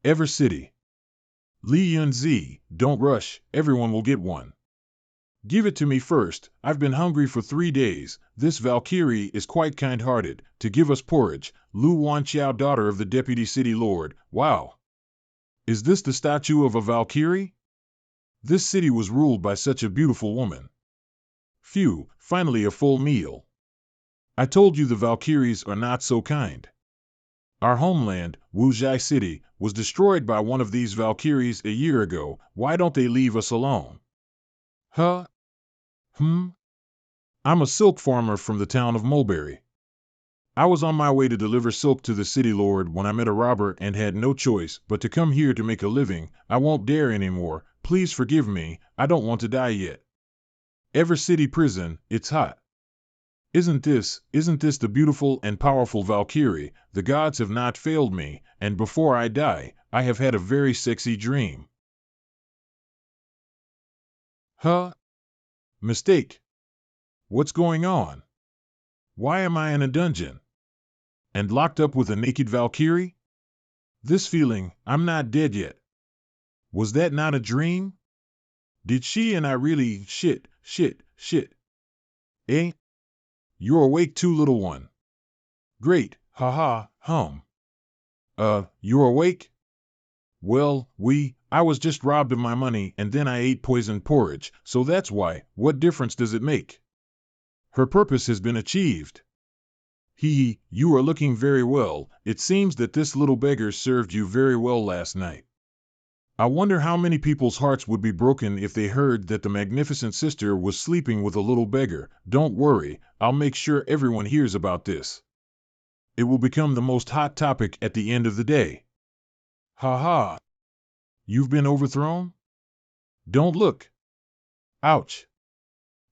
Ever City. Li Yunzi, don't rush, everyone will get one. Give it to me first, I've been hungry for 3 days. This Valkyrie is quite kind-hearted, to give us porridge. Lu Wanqiao, daughter of the deputy city lord. Wow. Is this the statue of a Valkyrie? This city was ruled by such a beautiful woman. Phew, finally a full meal. I told you the Valkyries are not so kind. Our homeland, Wuzhai City, was destroyed by one of these Valkyries a year ago. Why don't they leave us alone? Huh? I'm a silk farmer from the town of Mulberry. I was on my way to deliver silk to the city lord when I met a robber and had no choice but to come here to make a living. I won't dare anymore. Please forgive me. I don't want to die yet. Ever City Prison, it's hot. Isn't this the beautiful and powerful Valkyrie? The gods have not failed me, and before I die, I have had a very sexy dream. Huh? Mistake. What's going on? Why am I in a dungeon? And locked up with a naked Valkyrie? This feeling, I'm not dead yet. Was that not a dream? Did she and I really shit? Eh? You're awake too, little one. Great, haha, you're awake? Well, I was just robbed of my money and then I ate poisoned porridge, so that's why. What difference does it make? Her purpose has been achieved. You are looking very well. It seems that this little beggar served you very well last night. I wonder how many people's hearts would be broken if they heard that the magnificent sister was sleeping with a little beggar. Don't worry, I'll make sure everyone hears about this. It will become the most hot topic at the end of the day. Ha. You've been overthrown? Don't look. Ouch.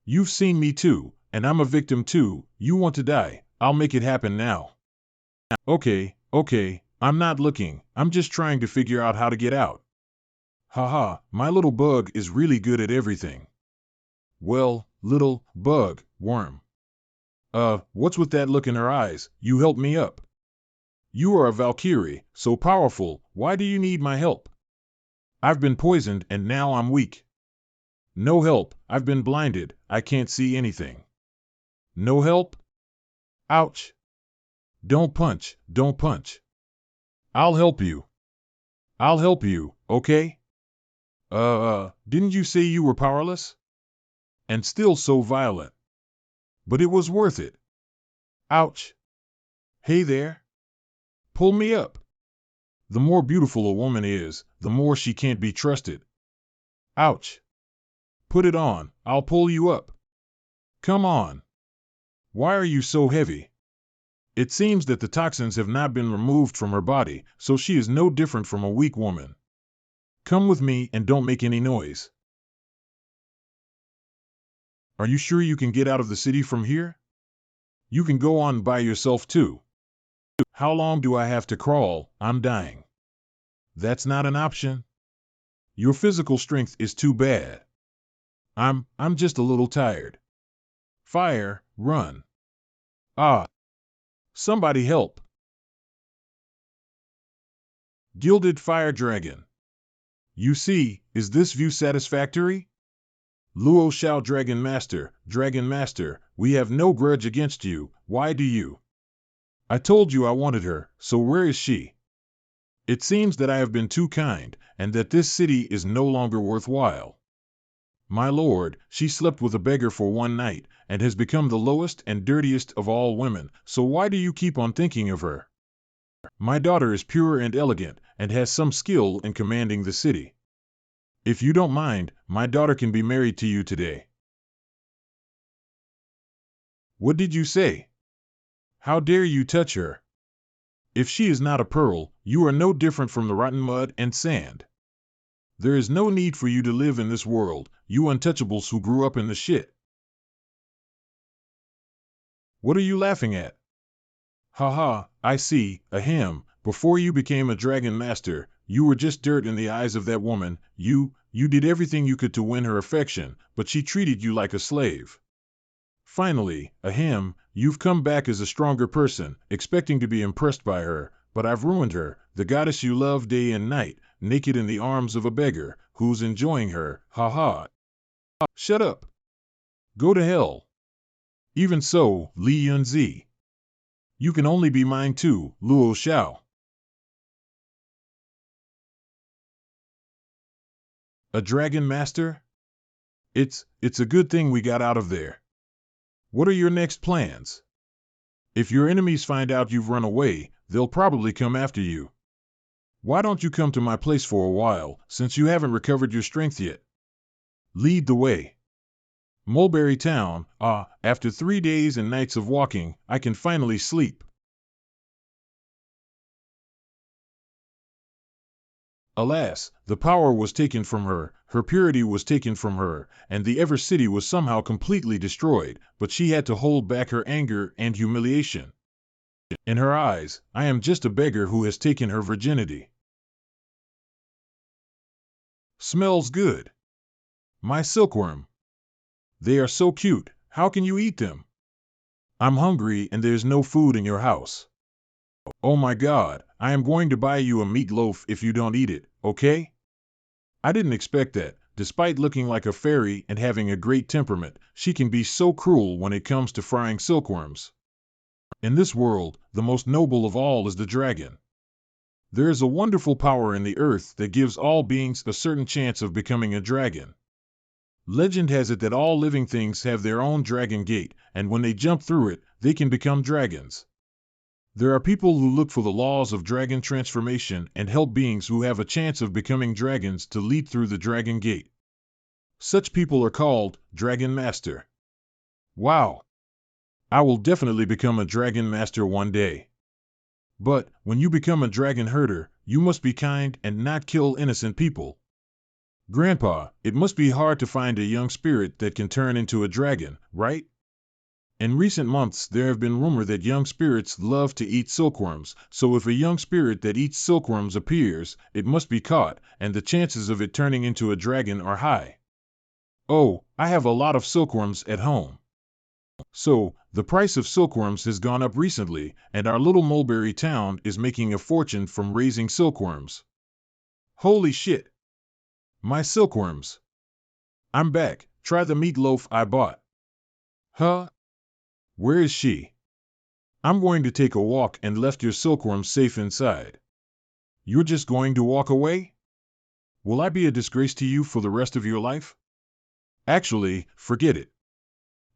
You've seen me too, and I'm a victim too. You want to die, I'll make it happen now. Okay, I'm not looking. I'm just trying to figure out how to get out. Haha, my little bug is really good at everything. Well, little bug, worm. What's with that look in her eyes? You help me up. You are a Valkyrie, so powerful. Why do you need my help? I've been poisoned and now I'm weak. No help, I've been blinded. I can't see anything. No help? Ouch. Don't punch. I'll help you, okay? Didn't you say you were powerless? And still so violent. But it was worth it. Ouch. Hey there. Pull me up. The more beautiful a woman is, the more she can't be trusted. Ouch. Put it on, I'll pull you up. Come on. Why are you so heavy? It seems that the toxins have not been removed from her body, so she is no different from a weak woman. Come with me and don't make any noise. Are you sure you can get out of the city from here? You can go on by yourself too. How long do I have to crawl? I'm dying. That's not an option. Your physical strength is too bad. I'm just a little tired. Fire, run. Ah. Somebody help. Gilded Fire Dragon. You see, is this view satisfactory? Luo Shao Dragon Master, we have no grudge against you. Why do you? I told you I wanted her, so where is she? It seems that I have been too kind, and that this city is no longer worthwhile. My lord, she slept with a beggar for one night, and has become the lowest and dirtiest of all women, so why do you keep on thinking of her? My daughter is pure and elegant, and has some skill in commanding the city. If you don't mind, my daughter can be married to you today. What did you say? How dare you touch her? If she is not a pearl, you are no different from the rotten mud and sand. There is no need for you to live in this world, you untouchables who grew up in the shit. What are you laughing at? Haha, I see, ahem, before you became a dragon master, you were just dirt in the eyes of that woman. You did everything you could to win her affection, but she treated you like a slave. Finally, ahem, you've come back as a stronger person, expecting to be impressed by her, but I've ruined her. the goddess you love day and night, naked in the arms of a beggar, who's enjoying her, ha ha. Shut up. Go to hell. Even so, Li Yunzi. You can only be mine too, Luo Xiao. A dragon master? It's a good thing we got out of there. What are your next plans? If your enemies find out you've run away, they'll probably come after you. Why don't you come to my place for a while, since you haven't recovered your strength yet? Lead the way. Mulberry Town, after 3 days and nights of walking, I can finally sleep. Alas, the power was taken from her, her purity was taken from her, and the Ever City was somehow completely destroyed, but she had to hold back her anger and humiliation. In her eyes, I am just a beggar who has taken her virginity. Smells good. My silkworm. They are so cute, how can you eat them? I'm hungry and there's no food in your house. Oh my God, I am going to buy you a meatloaf if you don't eat it, okay? I didn't expect that. Despite looking like a fairy and having a great temperament, she can be so cruel when it comes to frying silkworms. In this world, the most noble of all is the dragon. There is a wonderful power in the earth that gives all beings a certain chance of becoming a dragon. Legend has it that all living things have their own dragon gate, and when they jump through it, they can become dragons. There are people who look for the laws of dragon transformation and help beings who have a chance of becoming dragons to lead through the dragon gate. Such people are called Dragon Master. Wow! I will definitely become a Dragon Master one day. But when you become a dragon herder, you must be kind and not kill innocent people. Grandpa, it must be hard to find a young spirit that can turn into a dragon, right? In recent months there have been rumors that young spirits love to eat silkworms, so if a young spirit that eats silkworms appears, it must be caught, and the chances of it turning into a dragon are high. Oh, I have a lot of silkworms at home. So, the price of silkworms has gone up recently, and our little mulberry town is making a fortune from raising silkworms. Holy shit! My silkworms! I'm back, try the meatloaf I bought. Huh? Where is she? I'm going to take a walk and left your silkworm safe inside. You're just going to walk away? Will I be a disgrace to you for the rest of your life? Actually, forget it.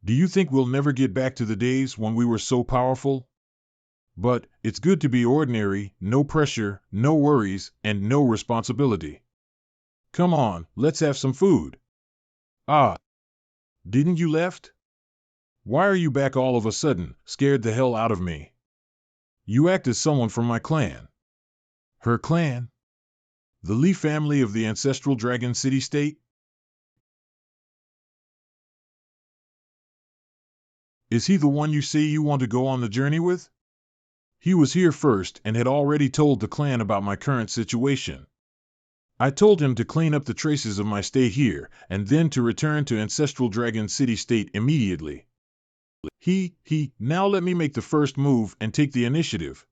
Do you think we'll never get back to the days when we were so powerful? But it's good to be ordinary, no pressure, no worries, and no responsibility. Come on, let's have some food. Ah, didn't you left? Why are you back all of a sudden, scared the hell out of me? You act as someone from my clan. Her clan? The Lee family of the ancestral dragon city-state? Is he the one you say you want to go on the journey with? He was here first and had already told the clan about my current situation. I told him to clean up the traces of my stay here, and then to return to Ancestral Dragon City-State immediately. Now let me make the first move and take the initiative.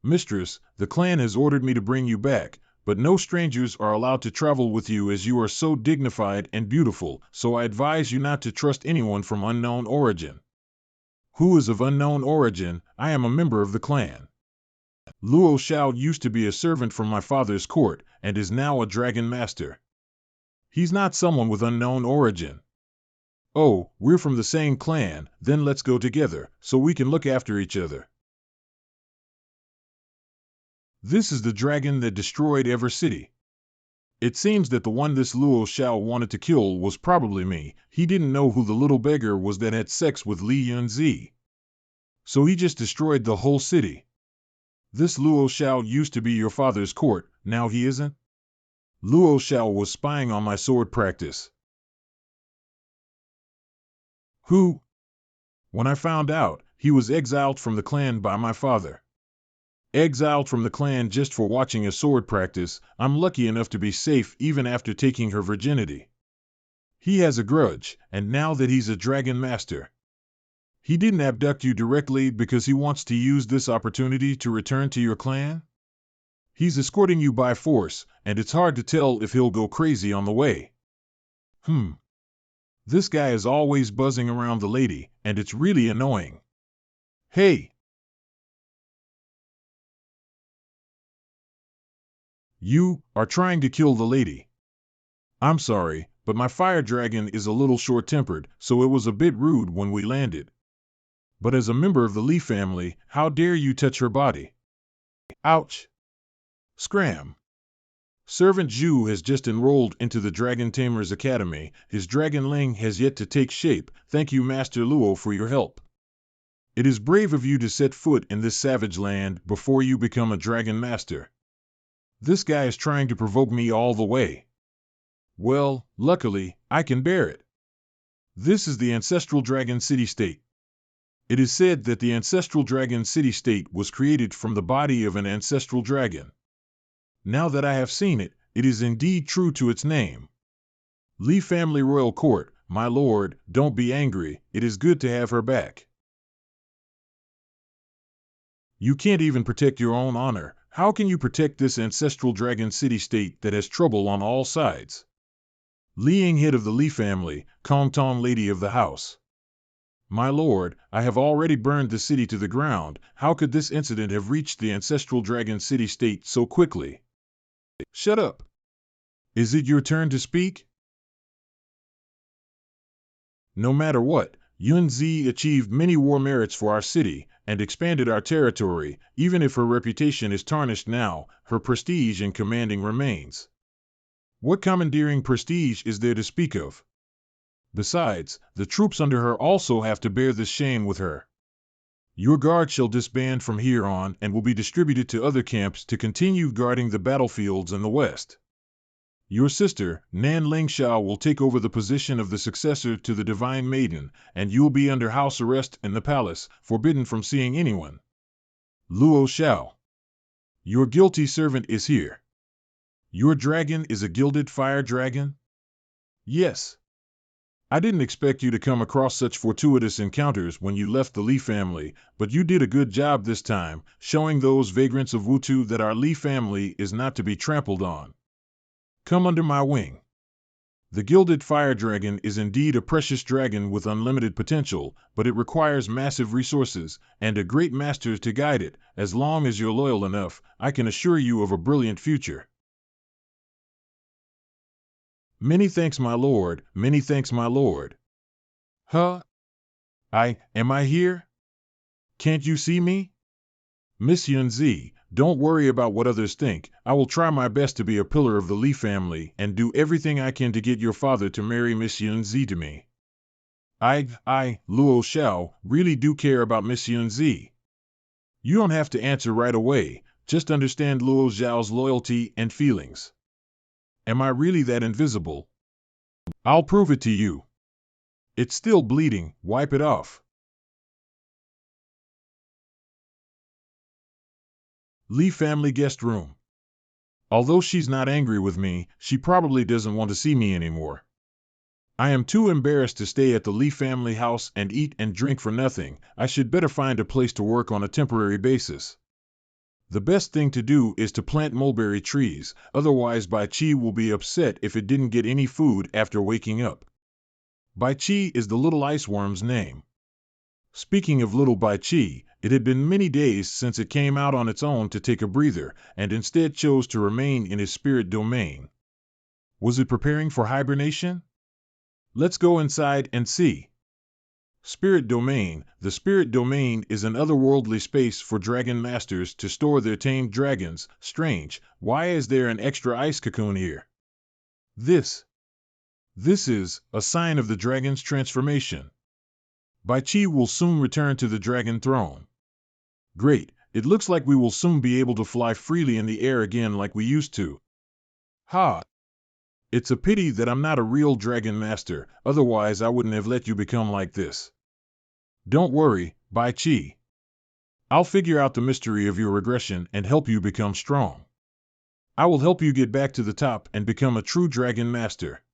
Mistress, the clan has ordered me to bring you back, but no strangers are allowed to travel with you as you are so dignified and beautiful, so I advise you not to trust anyone from unknown origin. Who is of unknown origin? I am a member of the clan. Luo Xiao used to be a servant from my father's court, and is now a dragon master. He's not someone with unknown origin. Oh, we're from the same clan, then let's go together, so we can look after each other. This is the dragon that destroyed Ever City. It seems that the one this Luo Xiao wanted to kill was probably me. He didn't know who the little beggar was that had sex with Li Yunzi. So he just destroyed the whole city. This Luo Xiao used to be your father's court, now he isn't? Luo Xiao was spying on my sword practice. Who? When I found out, he was exiled from the clan by my father. Exiled from the clan just for watching a sword practice, I'm lucky enough to be safe even after taking her virginity. He has a grudge, and now that he's a dragon master. He didn't abduct you directly because he wants to use this opportunity to return to your clan? He's escorting you by force, and it's hard to tell if he'll go crazy on the way. This guy is always buzzing around the lady, and it's really annoying. Hey! You are trying to kill the lady. I'm sorry, but my fire dragon is a little short-tempered, so it was a bit rude when we landed. But as a member of the Lee family, how dare you touch her body? Ouch! Scram! Servant Zhu has just enrolled into the Dragon Tamer's Academy. His dragonling has yet to take shape. Thank you, Master Luo, for your help. It is brave of you to set foot in this savage land before you become a dragon master. This guy is trying to provoke me all the way. Well, luckily, I can bear it. This is the ancestral dragon city-state. It is said that the ancestral dragon city-state was created from the body of an ancestral dragon. Now that I have seen it, it is indeed true to its name. Lee family royal court, my lord, don't be angry, it is good to have her back. You can't even protect your own honor. How can you protect this ancestral dragon city-state that has trouble on all sides? Liang, head of the Lee family, Kongtong, lady of the house. My lord, I have already burned the city to the ground. How could this incident have reached the ancestral dragon city-state so quickly? Shut up. Is it your turn to speak? No matter what, Yunzi achieved many war merits for our city and expanded our territory. Even if her reputation is tarnished now, her prestige in commanding remains. What commandeering prestige is there to speak of? Besides, the troops under her also have to bear this shame with her. Your guard shall disband from here on and will be distributed to other camps to continue guarding the battlefields in the west. Your sister, Nan Lingxiao, will take over the position of the successor to the Divine Maiden, and you'll be under house arrest in the palace, forbidden from seeing anyone. Luo Xiao. Your guilty servant is here. Your dragon is a gilded fire dragon? Yes. I didn't expect you to come across such fortuitous encounters when you left the Li family, but you did a good job this time, showing those vagrants of Wutu that our Li family is not to be trampled on. Come under my wing. The gilded fire dragon is indeed a precious dragon with unlimited potential, but it requires massive resources and a great master to guide it. As long as you're loyal enough, I can assure you of a brilliant future. Many thanks, my lord. Many thanks, my lord. Huh? Am I here? Can't you see me? Miss Yunzi, don't worry about what others think. I will try my best to be a pillar of the Li family and do everything I can to get your father to marry Miss Yunzi to me. I, Luo Xiao, really do care about Miss Yunzi. You don't have to answer right away, just understand Luo Xiao's loyalty and feelings. Am I really that invisible? I'll prove it to you. It's still bleeding, wipe it off. Lee family guest room. Although she's not angry with me, she probably doesn't want to see me anymore. I am too embarrassed to stay at the Lee family house and eat and drink for nothing. I should better find a place to work on a temporary basis. The best thing to do is to plant mulberry trees, otherwise Bai Chi will be upset if it didn't get any food after waking up. Bai Chi is the little iceworm's name. Speaking of little Bai Chi, it had been many days since it came out on its own to take a breather, and instead chose to remain in his spirit domain. Was it preparing for hibernation? Let's go inside and see. Spirit domain. The spirit domain is an otherworldly space for dragon masters to store their tamed dragons. Strange, why is there an extra ice cocoon here? This is a sign of the dragon's transformation. Bai Chi will soon return to the dragon throne. Great, it looks like we will soon be able to fly freely in the air again like we used to. Ha! It's a pity that I'm not a real dragon master, otherwise I wouldn't have let you become like this. Don't worry, Bai Chi. I'll figure out the mystery of your regression and help you become strong. I will help you get back to the top and become a true dragon master.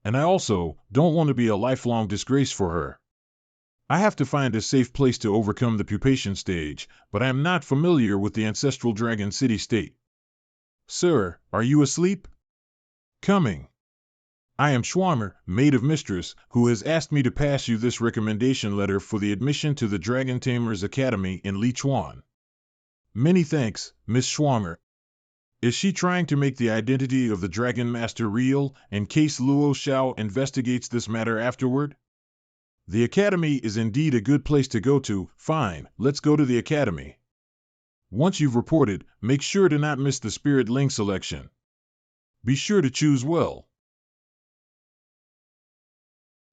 And I also don't want to be a lifelong disgrace for her. I have to find a safe place to overcome the pupation stage, but I am not familiar with the ancestral dragon city-state. Sir, are you asleep? Coming. I am Schwammer, maid of mistress, who has asked me to pass you this recommendation letter for the admission to the Dragon Tamers Academy in Lichuan. Many thanks, Miss Schwammer. Is she trying to make the identity of the Dragon Master real, in case Luo Xiao investigates this matter afterward? The Academy is indeed a good place to go to. Fine, let's go to the Academy. Once you've reported, make sure to not miss the Spirit Ling selection. Be sure to choose well.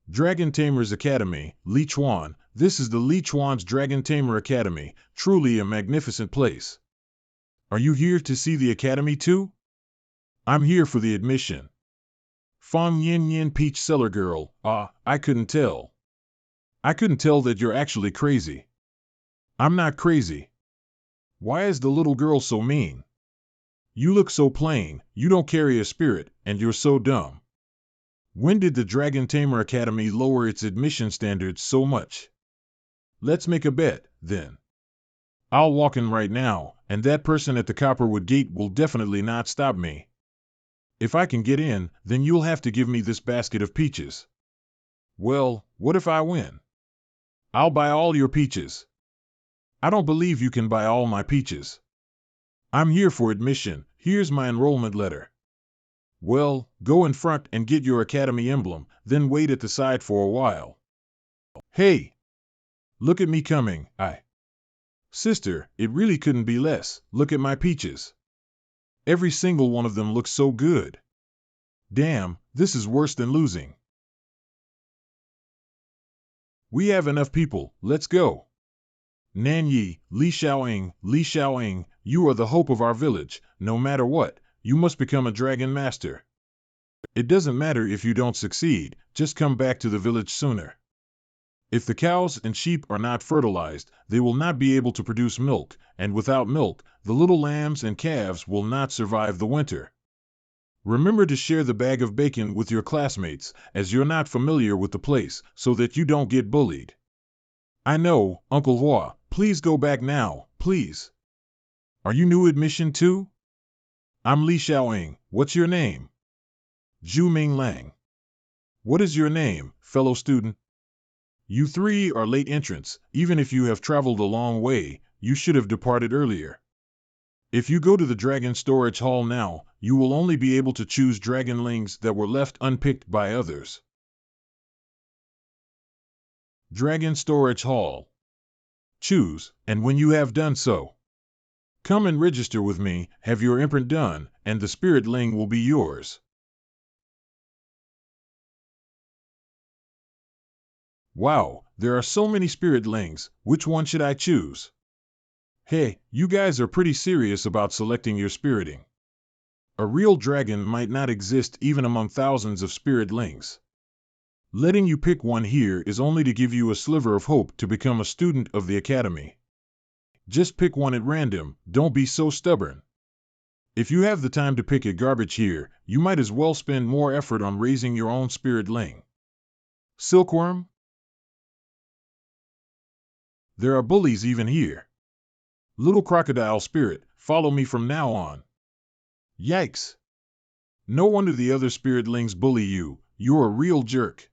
Dragon Tamers Academy, Lichuan. This is the Lichuan's Dragon Tamer Academy, truly a magnificent place. Are you here to see the Academy too? I'm here for the admission. Fong Yin Yin Peach Cellar Girl, I couldn't tell. I couldn't tell that you're actually crazy. I'm not crazy. Why is the little girl so mean? You look so plain, you don't carry a spirit, and you're so dumb. When did the Dragon Tamer Academy lower its admission standards so much? Let's make a bet, then. I'll walk in right now, and that person at the Copperwood Gate will definitely not stop me. If I can get in, then you'll have to give me this basket of peaches. Well, what if I win? I'll buy all your peaches. I don't believe you can buy all my peaches. I'm here for admission. Here's my enrollment letter. Well, go in front and get your academy emblem, then wait at the side for a while. Hey! Look at me coming, Sister, it really couldn't be less. Look at my peaches. Every single one of them looks so good. Damn, this is worse than losing. We have enough people, let's go. Nan Yi, Li Xiaoying, you are the hope of our village. No matter what, you must become a dragon master. It doesn't matter if you don't succeed, just come back to the village sooner. If the cows and sheep are not fertilized, they will not be able to produce milk, and without milk, the little lambs and calves will not survive the winter. Remember to share the bag of bacon with your classmates, as you're not familiar with the place, so that you don't get bullied. I know, Uncle Hua, please go back now, please. Are you new admission too? I'm Li Xiaoying. What's your name? Zhu Ming Lang. What is your name, fellow student? You three are late entrants. Even if you have traveled a long way, you should have departed earlier. If you go to the Dragon Storage Hall now, you will only be able to choose dragonlings that were left unpicked by others. Dragon Storage Hall. Choose, and when you have done so, come and register with me, have your imprint done, and the spirit ling will be yours. Wow, there are so many spirit lings. Which one should I choose? Hey, you guys are pretty serious about selecting your spiriting. A real dragon might not exist even among thousands of spirit lings. Letting you pick one here is only to give you a sliver of hope to become a student of the academy. Just pick one at random, don't be so stubborn. If you have the time to pick a garbage here, you might as well spend more effort on raising your own spirit ling. Silkworm? There are bullies even here. Little crocodile spirit, follow me from now on. Yikes! No wonder the other spiritlings bully you, you're a real jerk.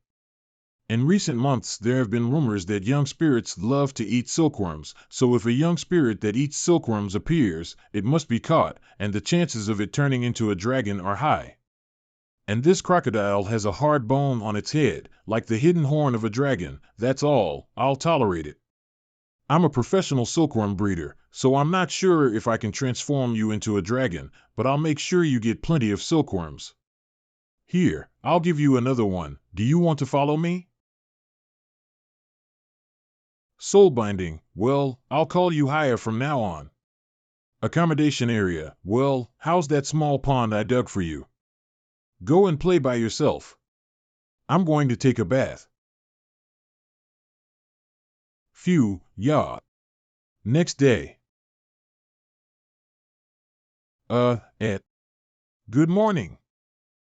In recent months there have been rumors that young spirits love to eat silkworms, so if a young spirit that eats silkworms appears, it must be caught, and the chances of it turning into a dragon are high. And this crocodile has a hard bone on its head, like the hidden horn of a dragon. That's all, I'll tolerate it. I'm a professional silkworm breeder, so I'm not sure if I can transform you into a dragon, but I'll make sure you get plenty of silkworms. Here, I'll give you another one. Do you want to follow me? Soul binding, well, I'll call you Haya from now on. Accommodation area, well, how's that small pond I dug for you? Go and play by yourself. I'm going to take a bath. Phew, yeah. Next day. Good morning.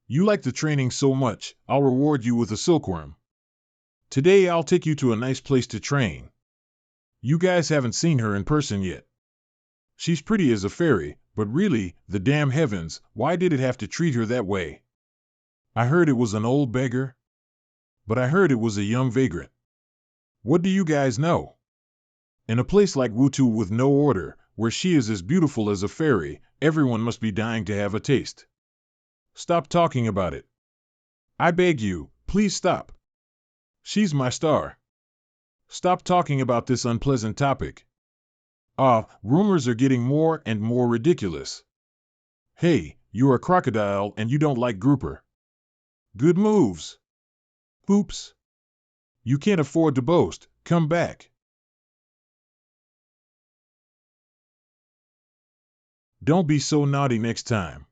You like the training so much, I'll reward you with a silkworm. Today I'll take you to a nice place to train. You guys haven't seen her in person yet. She's pretty as a fairy, But really, the damn heavens, why did it have to treat her that way? I heard it was an old beggar, but I heard it was a young vagrant. What do you guys know? In a place like Wutu with no order, where she is as beautiful as a fairy, everyone must be dying to have a taste. Stop talking about it. I beg you, please stop. She's my star. Stop talking about this unpleasant topic. Rumors are getting more and more ridiculous. Hey, you're a crocodile and you don't like grouper. Good moves. Oops. You can't afford to boast. Come back. Don't be so naughty next time.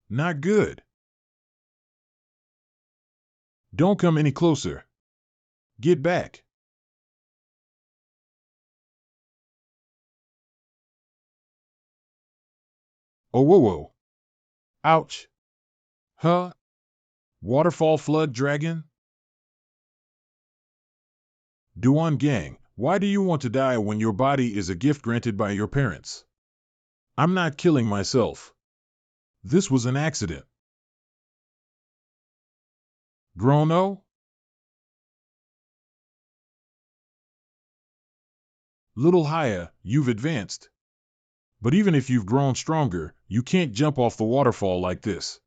Not good. Don't come any closer. Get back. Oh, whoa, whoa. Ouch. Huh? Waterfall flood dragon? Duan Gang, why do you want to die when your body is a gift granted by your parents? I'm not killing myself. This was an accident. Grono? Little higher, you've advanced. But even if you've grown stronger, you can't jump off the waterfall like this.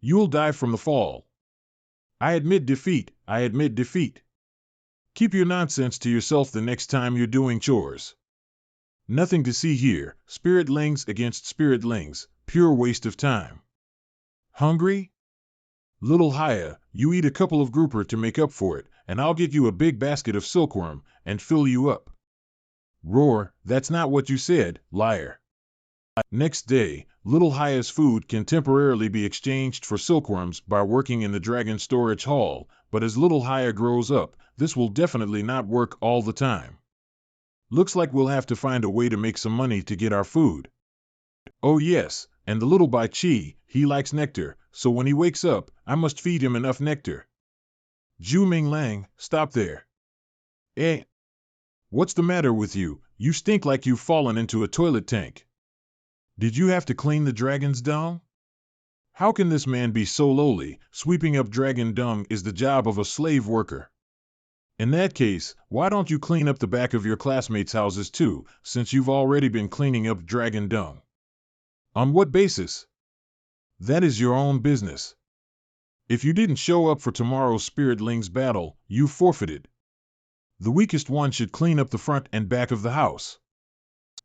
You'll die from the fall. I admit defeat. I admit defeat. Keep your nonsense to yourself the next time you're doing chores. Nothing to see here. Spiritlings against spiritlings. Pure waste of time. Hungry? Little higher, you eat a couple of grouper to make up for it, and I'll get you a big basket of silkworm and fill you up. Roar, that's not what you said, liar. Next day, Little Haya's food can temporarily be exchanged for silkworms by working in the dragon storage hall, but as Little Haya grows up, this will definitely not work all the time. Looks like we'll have to find a way to make some money to get our food. Oh yes, and the little Bai Chi, he likes nectar, so when he wakes up, I must feed him enough nectar. Zhu Ming Lang, stop there. Eh? What's the matter with you? You stink like you've fallen into a toilet tank. Did you have to clean the dragon's dung? How can this man be so lowly? Sweeping up dragon dung is the job of a slave worker. In that case, why don't you clean up the back of your classmates' houses too, since you've already been cleaning up dragon dung? On what basis? That is your own business. If you didn't show up for tomorrow's Spiritlings battle, you forfeited. The weakest one should clean up the front and back of the house.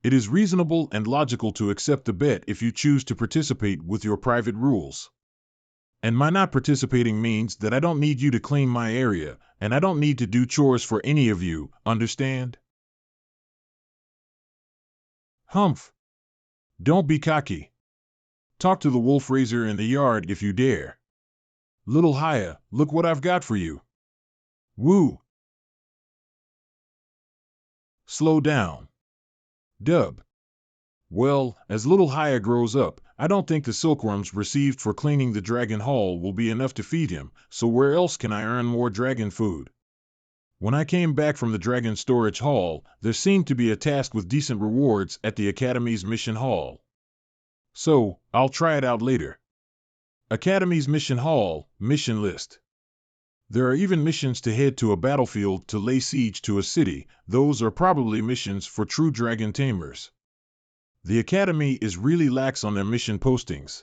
It is reasonable and logical to accept the bet if you choose to participate with your private rules. And my not participating means that I don't need you to clean my area, and I don't need to do chores for any of you, understand? Humph. Don't be cocky. Talk to the wolf raiser in the yard if you dare. Little Haya, look what I've got for you. Woo. Slow down. Dub. Well, as Little Haya grows up, I don't think the silkworms received for cleaning the dragon hall will be enough to feed him, so where else can I earn more dragon food? When I came back from the dragon storage hall, there seemed to be a task with decent rewards at the Academy's mission hall. So, I'll try it out later. Academy's mission hall, mission list. There are even missions to head to a battlefield to lay siege to a city. Those are probably missions for true dragon tamers. The Academy is really lax on their mission postings.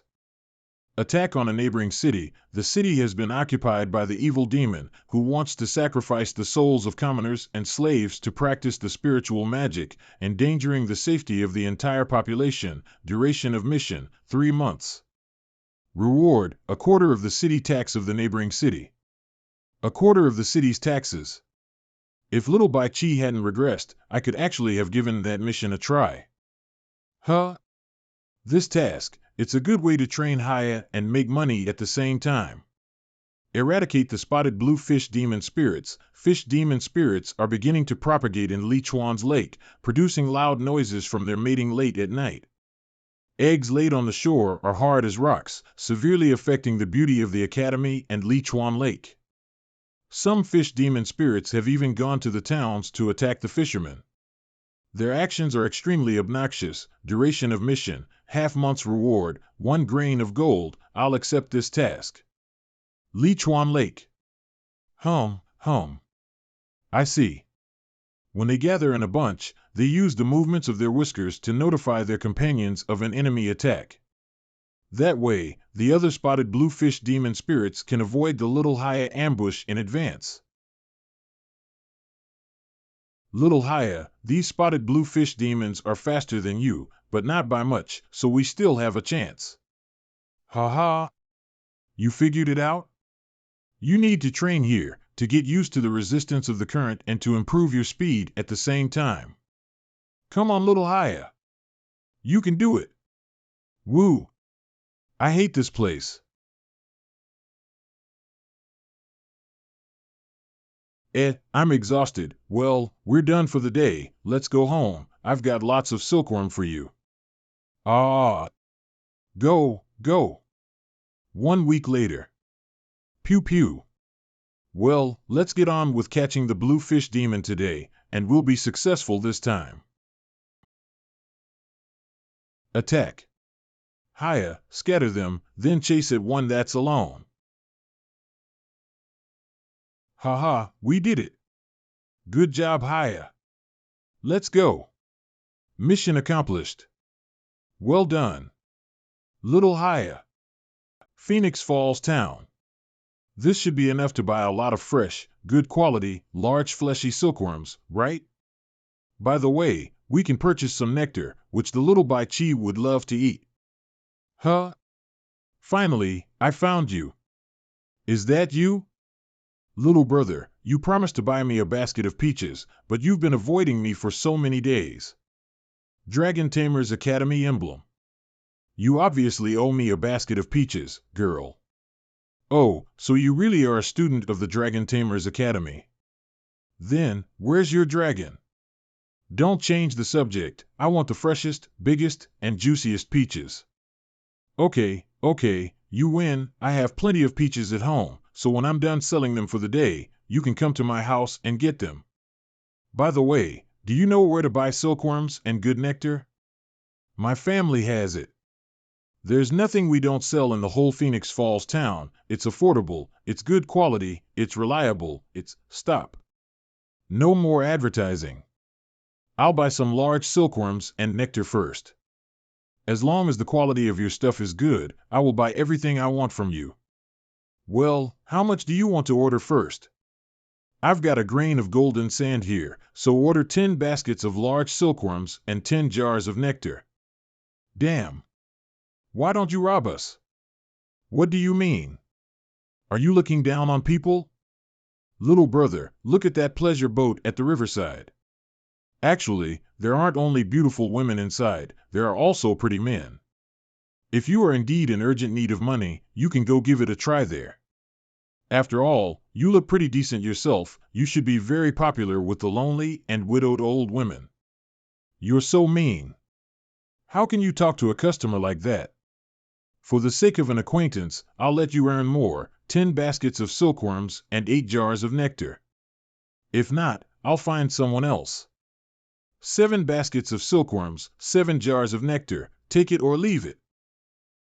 Attack on a neighboring city. The city has been occupied by the evil demon, who wants to sacrifice the souls of commoners and slaves to practice the spiritual magic, endangering the safety of the entire population. Duration of mission, 3 months. Reward, a quarter of the city tax of the neighboring city. A quarter of the city's taxes. If Little Bai Chi hadn't regressed, I could actually have given that mission a try. Huh? This task, it's a good way to train Haya and make money at the same time. Eradicate the spotted blue fish demon spirits. Fish demon spirits are beginning to propagate in Lichuan's lake, producing loud noises from their mating late at night. Eggs laid on the shore are hard as rocks, severely affecting the beauty of the Academy and Lichuan Lake. Some fish demon spirits have even gone to the towns to attack the fishermen. Their actions are extremely obnoxious. Duration of mission, half month's reward, 1 grain of gold. I'll accept this task. Lichuan Lake. Hum. I see. When they gather in a bunch, they use the movements of their whiskers to notify their companions of an enemy attack. That way, the other spotted bluefish demon spirits can avoid the Little Haya ambush in advance. Little Haya, these spotted bluefish demons are faster than you, but not by much, so we still have a chance. Ha ha! You figured it out? You need to train here, to get used to the resistance of the current and to improve your speed at the same time. Come on, Little Haya. You can do it. Woo! I hate this place. I'm exhausted. Well, we're done for the day. Let's go home. I've got lots of silkworm for you. Ah! Go. 1 week later. Pew pew. Well, let's get on with catching the bluefish demon today, and we'll be successful this time. Attack. Haya, scatter them, then chase at one that's alone. Haha, we did it. Good job, Haya. Let's go. Mission accomplished. Well done. Little Haya. Phoenix Falls Town. This should be enough to buy a lot of fresh, good quality, large fleshy silkworms, right? By the way, we can purchase some nectar, which the little Bai Chi would love to eat. Huh? Finally, I found you. Is that you? Little brother, you promised to buy me a basket of peaches, but you've been avoiding me for so many days. Dragon Tamer's Academy emblem. You obviously owe me a basket of peaches, girl. Oh, so you really are a student of the Dragon Tamer's Academy. Then, where's your dragon? Don't change the subject. I want the freshest, biggest, and juiciest peaches. Okay, you win. I have plenty of peaches at home, so when I'm done selling them for the day, you can come to my house and get them. By the way, do you know where to buy silkworms and good nectar? My family has it. There's nothing we don't sell in the whole Phoenix Falls town. It's affordable, it's good quality, it's reliable, stop. No more advertising. I'll buy some large silkworms and nectar first. As long as the quality of your stuff is good, I will buy everything I want from you. Well, how much do you want to order first? I've got a grain of golden sand here, so order 10 baskets of large silkworms and 10 jars of nectar. Damn. Why don't you rob us? What do you mean? Are you looking down on people? Little brother, look at that pleasure boat at the riverside. Actually, there aren't only beautiful women inside, there are also pretty men. If you are indeed in urgent need of money, you can go give it a try there. After all, you look pretty decent yourself, you should be very popular with the lonely and widowed old women. You're so mean. How can you talk to a customer like that? For the sake of an acquaintance, I'll let you earn more, 10 baskets of silkworms and 8 jars of nectar. If not, I'll find someone else. 7 baskets of silkworms, 7 jars of nectar, take it or leave it.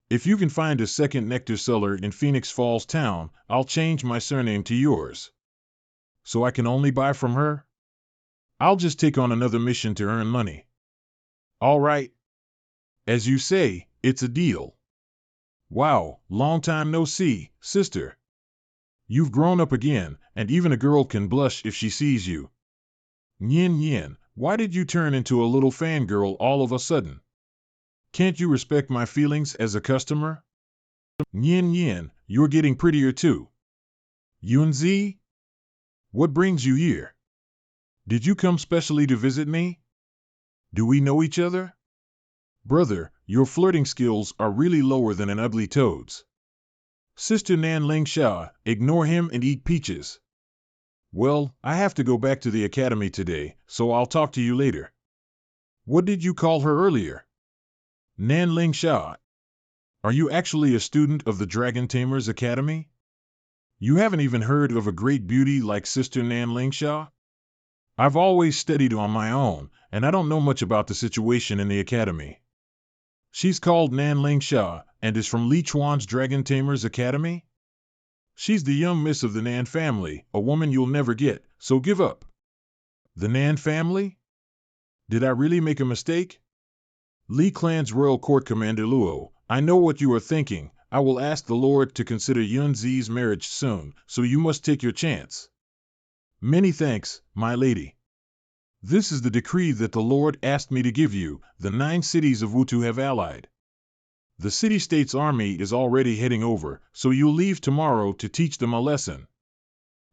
If you can find a second nectar seller in Phoenix Falls town, I'll change my surname to yours. So I can only buy from her? I'll just take on another mission to earn money. All right. As you say, it's a deal. Wow, long time no see, sister. You've grown up again, and even a girl can blush if she sees you. Yin, why did you turn into a little fangirl all of a sudden? Can't you respect my feelings as a customer? Yin, you're getting prettier too. Yunzi? What brings you here? Did you come specially to visit me? Do we know each other? Brother, your flirting skills are really lower than an ugly toad's. Sister Nan Ling Xia, ignore him and eat peaches. Well, I have to go back to the academy today, so I'll talk to you later. What did you call her earlier? Nan Ling Xia. Are you actually a student of the Dragon Tamer's Academy? You haven't even heard of a great beauty like Sister Nan Ling Xia? I've always studied on my own, and I don't know much about the situation in the academy. She's called Nan Ling Sha, and is from Li Chuan's Dragon Tamers Academy? She's the young miss of the Nan family, a woman you'll never get, so give up. The Nan family? Did I really make a mistake? Li Clan's royal court commander Luo, I know what you are thinking. I will ask the Lord to consider Yun Zi's marriage soon, so you must take your chance. Many thanks, my lady. This is the decree that the Lord asked me to give you. The 9 cities of Wutu have allied. The city-state's army is already heading over, so you'll leave tomorrow to teach them a lesson.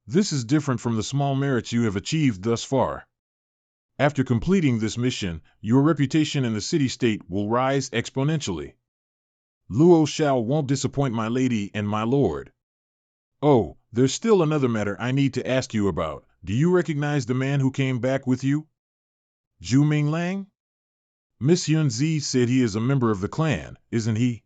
This is different from the small merits you have achieved thus far. After completing this mission, your reputation in the city-state will rise exponentially. Luo Shao won't disappoint my lady and my lord. Oh, there's still another matter I need to ask you about. Do you recognize the man who came back with you? Zhu Minglang? Miss Yunzi said he is a member of the clan, isn't he?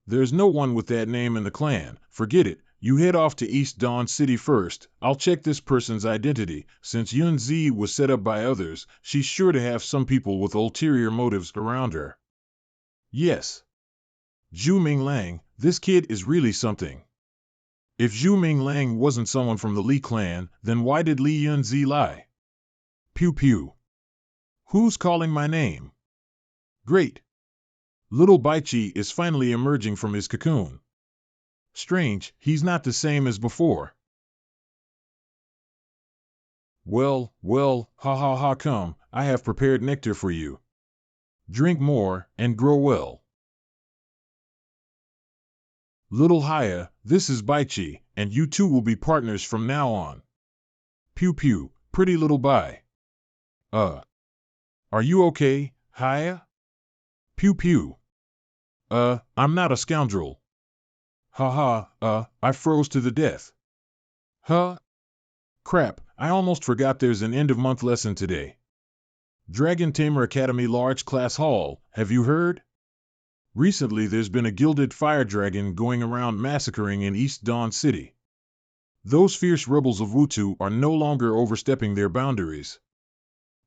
There's no one with that name in the clan. Forget it. You head off to East Dawn City first. I'll check this person's identity. Since Yunzi was set up by others, she's sure to have some people with ulterior motives around her. Yes. Zhu Minglang, this kid is really something. If Zhu Minglang wasn't someone from the Li clan, then why did Li Yunzi lie? Pew pew. Who's calling my name? Great. Little Baichi is finally emerging from his cocoon. Strange, he's not the same as before. Well, ha ha ha, come, I have prepared nectar for you. Drink more, and grow well. Little Haya, this is Baichi, and you two will be partners from now on. Pew pew, pretty little Bai. Are you okay, Haya? Pew pew. I'm not a scoundrel. Ha ha, I froze to the death. Huh? Crap, I almost forgot there's an end-of-month lesson today. Dragon Tamer Academy Large Class Hall, have you heard? Recently there's been a gilded fire dragon going around massacring in East Dawn City. Those fierce rebels of Wutu are no longer overstepping their boundaries.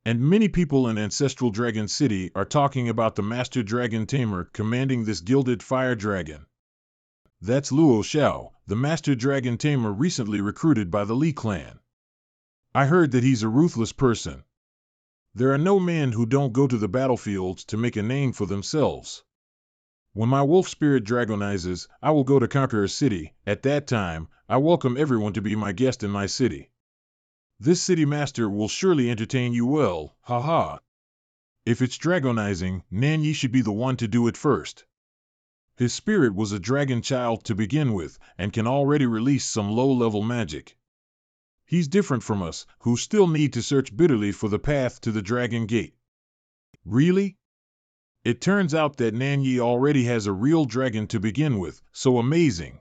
And many people in Ancestral Dragon City are talking about the Master Dragon Tamer commanding this gilded fire dragon. That's Luo Shao, the Master Dragon Tamer recently recruited by the Li clan. I heard that he's a ruthless person. There are no men who don't go to the battlefields to make a name for themselves. When my wolf spirit dragonizes, I will go to Conqueror City. At that time, I welcome everyone to be my guest in my city. This city master will surely entertain you well, ha. If it's dragonizing, Nanyi should be the one to do it first. His spirit was a dragon child to begin with, and can already release some low-level magic. He's different from us, who still need to search bitterly for the path to the Dragon Gate. Really? It turns out that Nanyi already has a real dragon to begin with, so amazing.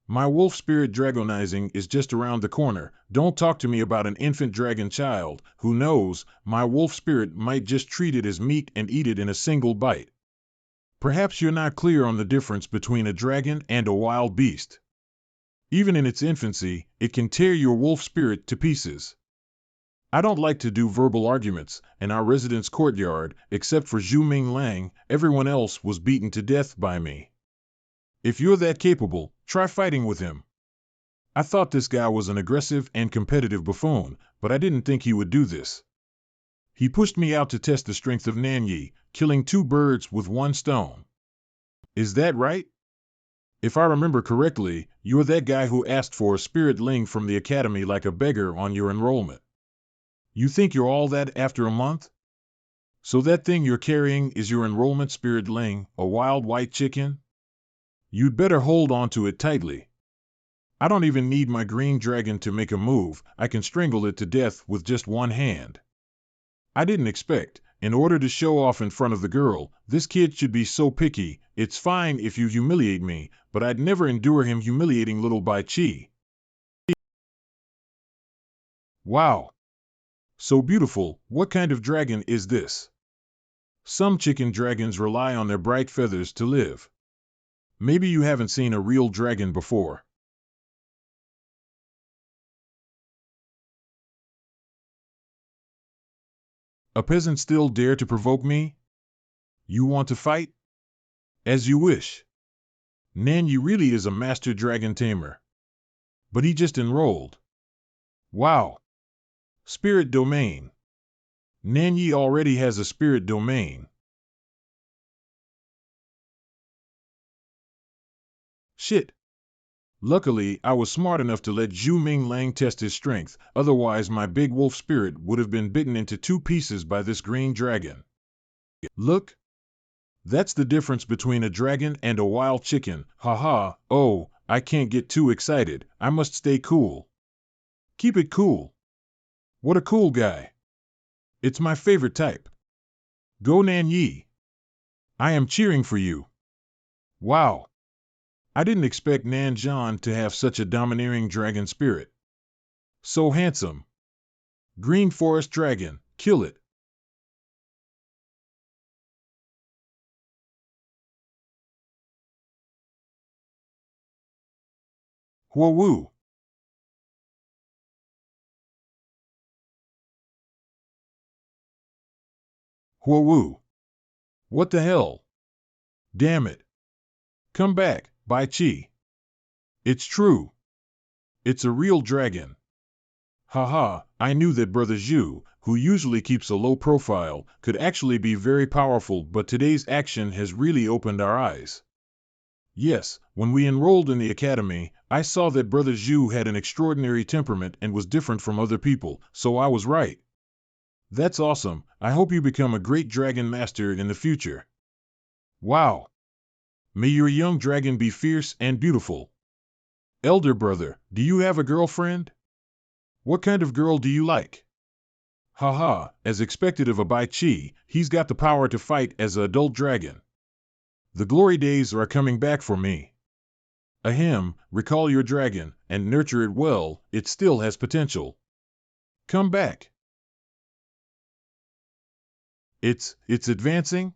My wolf spirit dragonizing is just around the corner. Don't talk to me about an infant dragon child. Who knows, my wolf spirit might just treat it as meat and eat it in a single bite. Perhaps you're not clear on the difference between a dragon and a wild beast. Even in its infancy, it can tear your wolf spirit to pieces. I don't like to do verbal arguments. In our residence courtyard, except for Zhu Minglang, everyone else was beaten to death by me. If you're that capable, try fighting with him. I thought this guy was an aggressive and competitive buffoon, but I didn't think he would do this. He pushed me out to test the strength of Nanyi, killing 2 birds with 1 stone. Is that right? If I remember correctly, you're that guy who asked for a spirit ling from the academy like a beggar on your enrollment. You think you're all that after a month? So that thing you're carrying is your enrollment spirit ling, a wild white chicken? You'd better hold on to it tightly. I don't even need my green dragon to make a move. I can strangle it to death with just 1 hand. I didn't expect, in order to show off in front of the girl, this kid should be so picky. It's fine if you humiliate me, but I'd never endure him humiliating little Bai Chi. Wow! So beautiful, what kind of dragon is this? Some chicken dragons rely on their bright feathers to live. Maybe you haven't seen a real dragon before. A peasant still dare to provoke me? You want to fight? As you wish. Nanyi really is a master dragon tamer. But he just enrolled. Wow. Spirit domain. Nanyi already has a spirit domain. Shit. Luckily, I was smart enough to let Zhu Ming Lang test his strength, otherwise my big wolf spirit would have been bitten into 2 pieces by this green dragon. Look. That's the difference between a dragon and a wild chicken. Haha, oh, I can't get too excited. I must stay cool. Keep it cool. What a cool guy. It's my favorite type. Go Nanyi. I am cheering for you. Wow. I didn't expect Nanzhan to have such a domineering dragon spirit. So handsome. Green forest dragon, kill it. Huawoo. Huawoo. What the hell? Damn it. Come back, Bai Chi. It's true. It's a real dragon. Haha, I knew that Brother Zhu, who usually keeps a low profile, could actually be very powerful, but today's action has really opened our eyes. Yes, when we enrolled in the academy, I saw that Brother Zhu had an extraordinary temperament and was different from other people, so I was right. That's awesome. I hope you become a great dragon master in the future. Wow. May your young dragon be fierce and beautiful. Elder brother, do you have a girlfriend? What kind of girl do you like? Haha, as expected of a Bai Chi, he's got the power to fight as an adult dragon. The glory days are coming back for me. Ahem, recall your dragon, and nurture it well, it still has potential. Come back. It's advancing?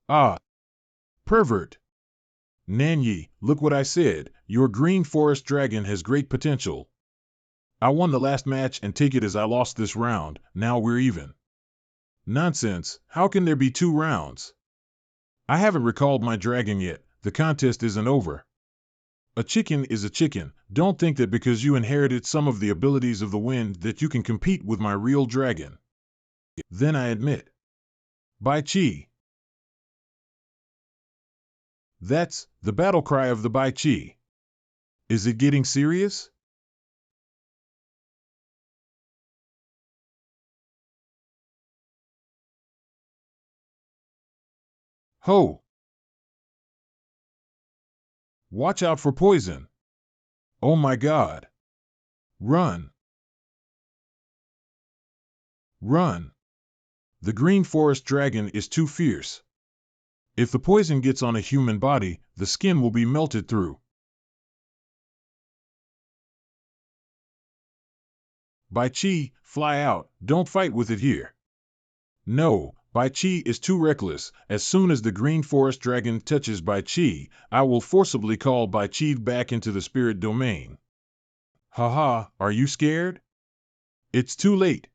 Ah, pervert. Nanyi, look what I said, your green forest dragon has great potential. I won the last match and take it as I lost this round, now we're even. Nonsense, how can there be 2 rounds? I haven't recalled my dragon yet, the contest isn't over. A chicken is a chicken, don't think that because you inherited some of the abilities of the wind that you can compete with my real dragon. Then I admit. Bai Chi. That's the battle cry of the Bai Chi. Is it getting serious? Ho! Watch out for poison. Oh my god. Run. Run. The green forest dragon is too fierce. If the poison gets on a human body, the skin will be melted through. Bai Chi, fly out, don't fight with it here. No, Bai Chi is too reckless. As soon as the green forest dragon touches Bai Chi, I will forcibly call Bai Chi back into the spirit domain. Haha, are you scared? It's too late.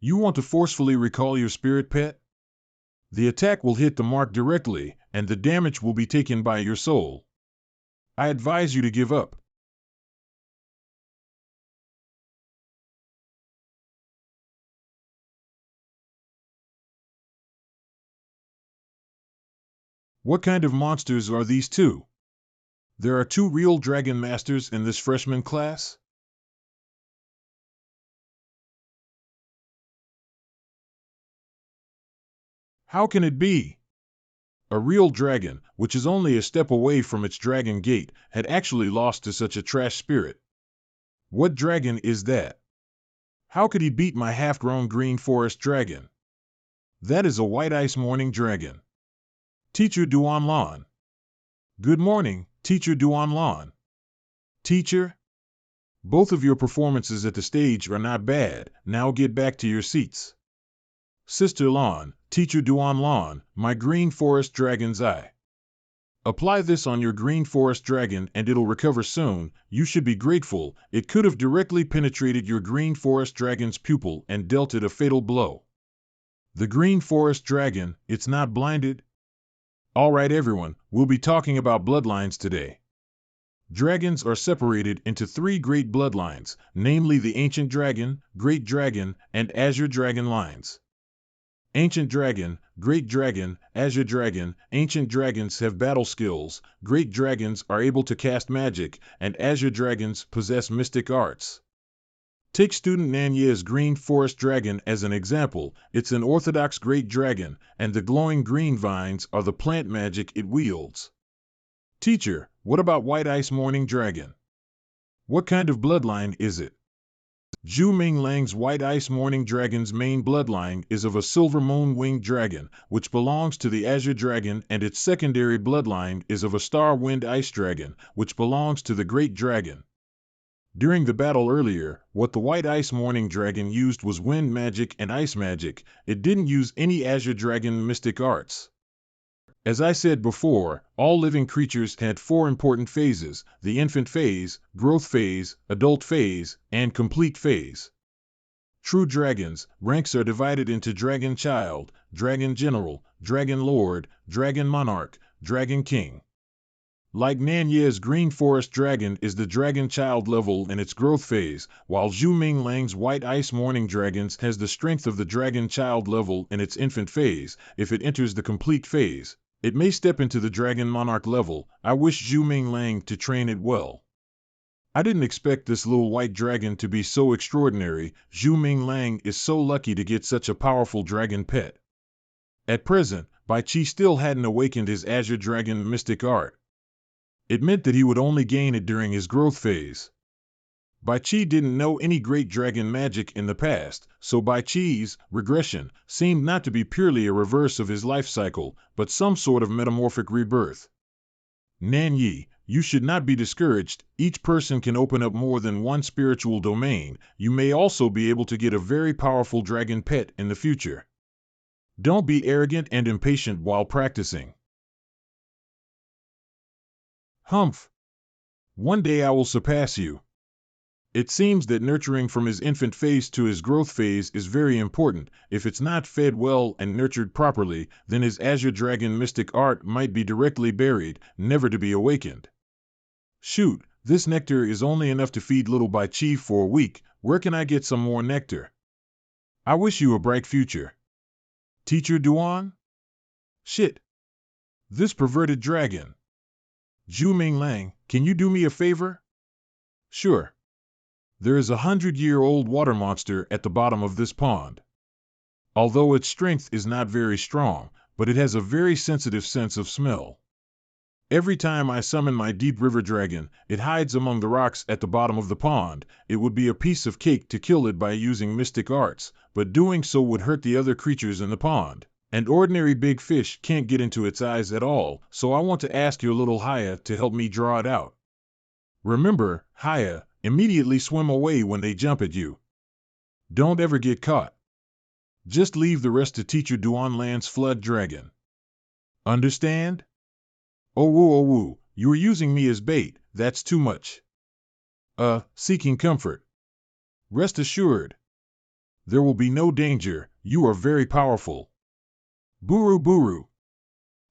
You want to forcefully recall your spirit pet? The attack will hit the mark directly, and the damage will be taken by your soul. I advise you to give up. What kind of monsters are these 2? There are 2 real dragon masters in this freshman class? How can it be? A real dragon, which is only a step away from its dragon gate, had actually lost to such a trash spirit. What dragon is that? How could he beat my half-grown green forest dragon? That is a white ice morning dragon. Teacher Duanlan. Good morning, Teacher Duanlan. Teacher? Both of your performances at the stage are not bad, now get back to your seats. Sister Lan, Teacher Duanlan, my green forest dragon's eye. Apply this on your green forest dragon and it'll recover soon. You should be grateful. It could have directly penetrated your green forest dragon's pupil and dealt it a fatal blow. The green forest dragon, it's not blinded? Alright everyone, we'll be talking about bloodlines today. Dragons are separated into three great bloodlines, namely the Ancient Dragon, Great Dragon, and Azure Dragon lines. Ancient Dragon, Great Dragon, Azure Dragon. Ancient dragons have battle skills, great dragons are able to cast magic, and Azure Dragons possess mystic arts. Take student Nanya's green forest dragon as an example. It's an orthodox great dragon, and the glowing green vines are the plant magic it wields. Teacher, what about White Ice Morning Dragon? What kind of bloodline is it? Zhu Minglang's White Ice Morning Dragon's main bloodline is of a silver moon-winged dragon, which belongs to the Azure Dragon, and its secondary bloodline is of a star-wind ice dragon, which belongs to the Great Dragon. During the battle earlier, what the White Ice Morning Dragon used was wind magic and ice magic. It didn't use any Azure Dragon mystic arts. As I said before, all living creatures had four important phases: the infant phase, growth phase, adult phase, and complete phase. True dragons, ranks are divided into Dragon Child, Dragon General, Dragon Lord, Dragon Monarch, Dragon King. Like Nanya's Green Forest Dragon is the Dragon Child level in its growth phase, while Zhu Minglang's White Ice Morning Dragons has the strength of the Dragon Child level in its infant phase. If it enters the complete phase, it may step into the Dragon Monarch level. I wish Zhu Minglang to train it well. I didn't expect this little white dragon to be so extraordinary. Zhu Minglang is so lucky to get such a powerful dragon pet. At present, Bai Qi still hadn't awakened his Azure Dragon mystic art. It meant that he would only gain it during his growth phase. Bai Qi didn't know any great dragon magic in the past, so Bai Qi's regression seemed not to be purely a reverse of his life cycle, but some sort of metamorphic rebirth. Nanyi, you should not be discouraged. Each person can open up more than one spiritual domain. You may also be able to get a very powerful dragon pet in the future. Don't be arrogant and impatient while practicing. Humph! One day I will surpass you. It seems that nurturing from his infant phase to his growth phase is very important. If it's not fed well and nurtured properly, then his Azure Dragon mystic art might be directly buried, never to be awakened. Shoot, this nectar is only enough to feed little Bai Qi for a week. Where can I get some more nectar? I wish you a bright future. Teacher Duan? Shit. This perverted dragon. Zhu Minglang, can you do me a favor? Sure. There is a 100-year-old water monster at the bottom of this pond. Although its strength is not very strong, but it has a very sensitive sense of smell. Every time I summon my deep river dragon, it hides among the rocks at the bottom of the pond. It would be a piece of cake to kill it by using mystic arts, but doing so would hurt the other creatures in the pond. And ordinary big fish can't get into its eyes at all, so I want to ask your little Haya to help me draw it out. Remember, Haya, immediately swim away when they jump at you. Don't ever get caught. Just leave the rest to Teacher Duan Lan's Flood Dragon. Understand? Oh woo, you're using me as bait, that's too much. Seeking comfort. Rest assured. There will be no danger, you are very powerful. Buru Buru.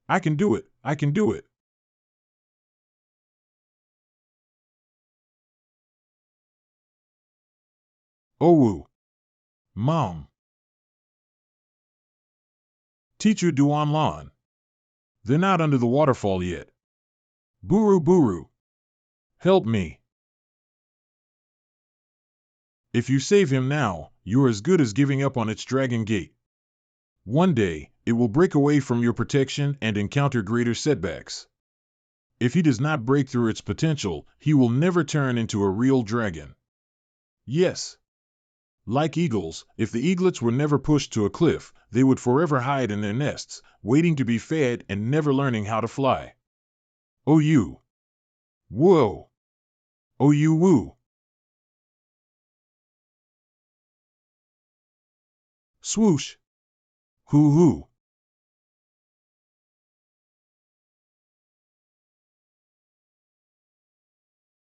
I can do it, I can do it. Owu. Mom. Teacher Duan Lan. They're not under the waterfall yet. Buru Buru. Help me. If you save him now, you're as good as giving up on its dragon gate. One day, it will break away from your protection and encounter greater setbacks. If he does not break through its potential, he will never turn into a real dragon. Yes. Like eagles, if the eaglets were never pushed to a cliff, they would forever hide in their nests, waiting to be fed and never learning how to fly. Oh you. Whoa. Oh you woo. Swoosh. Hoo hoo.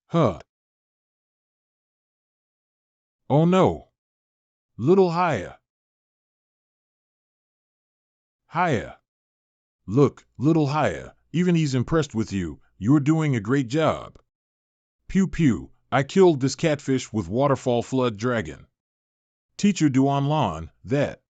Huh. Oh no. Little Haya. Haya. Look, little Haya, even he's impressed with you. You're doing a great job. Pew pew, I killed this catfish with waterfall flood dragon. Teacher Duanlan, that.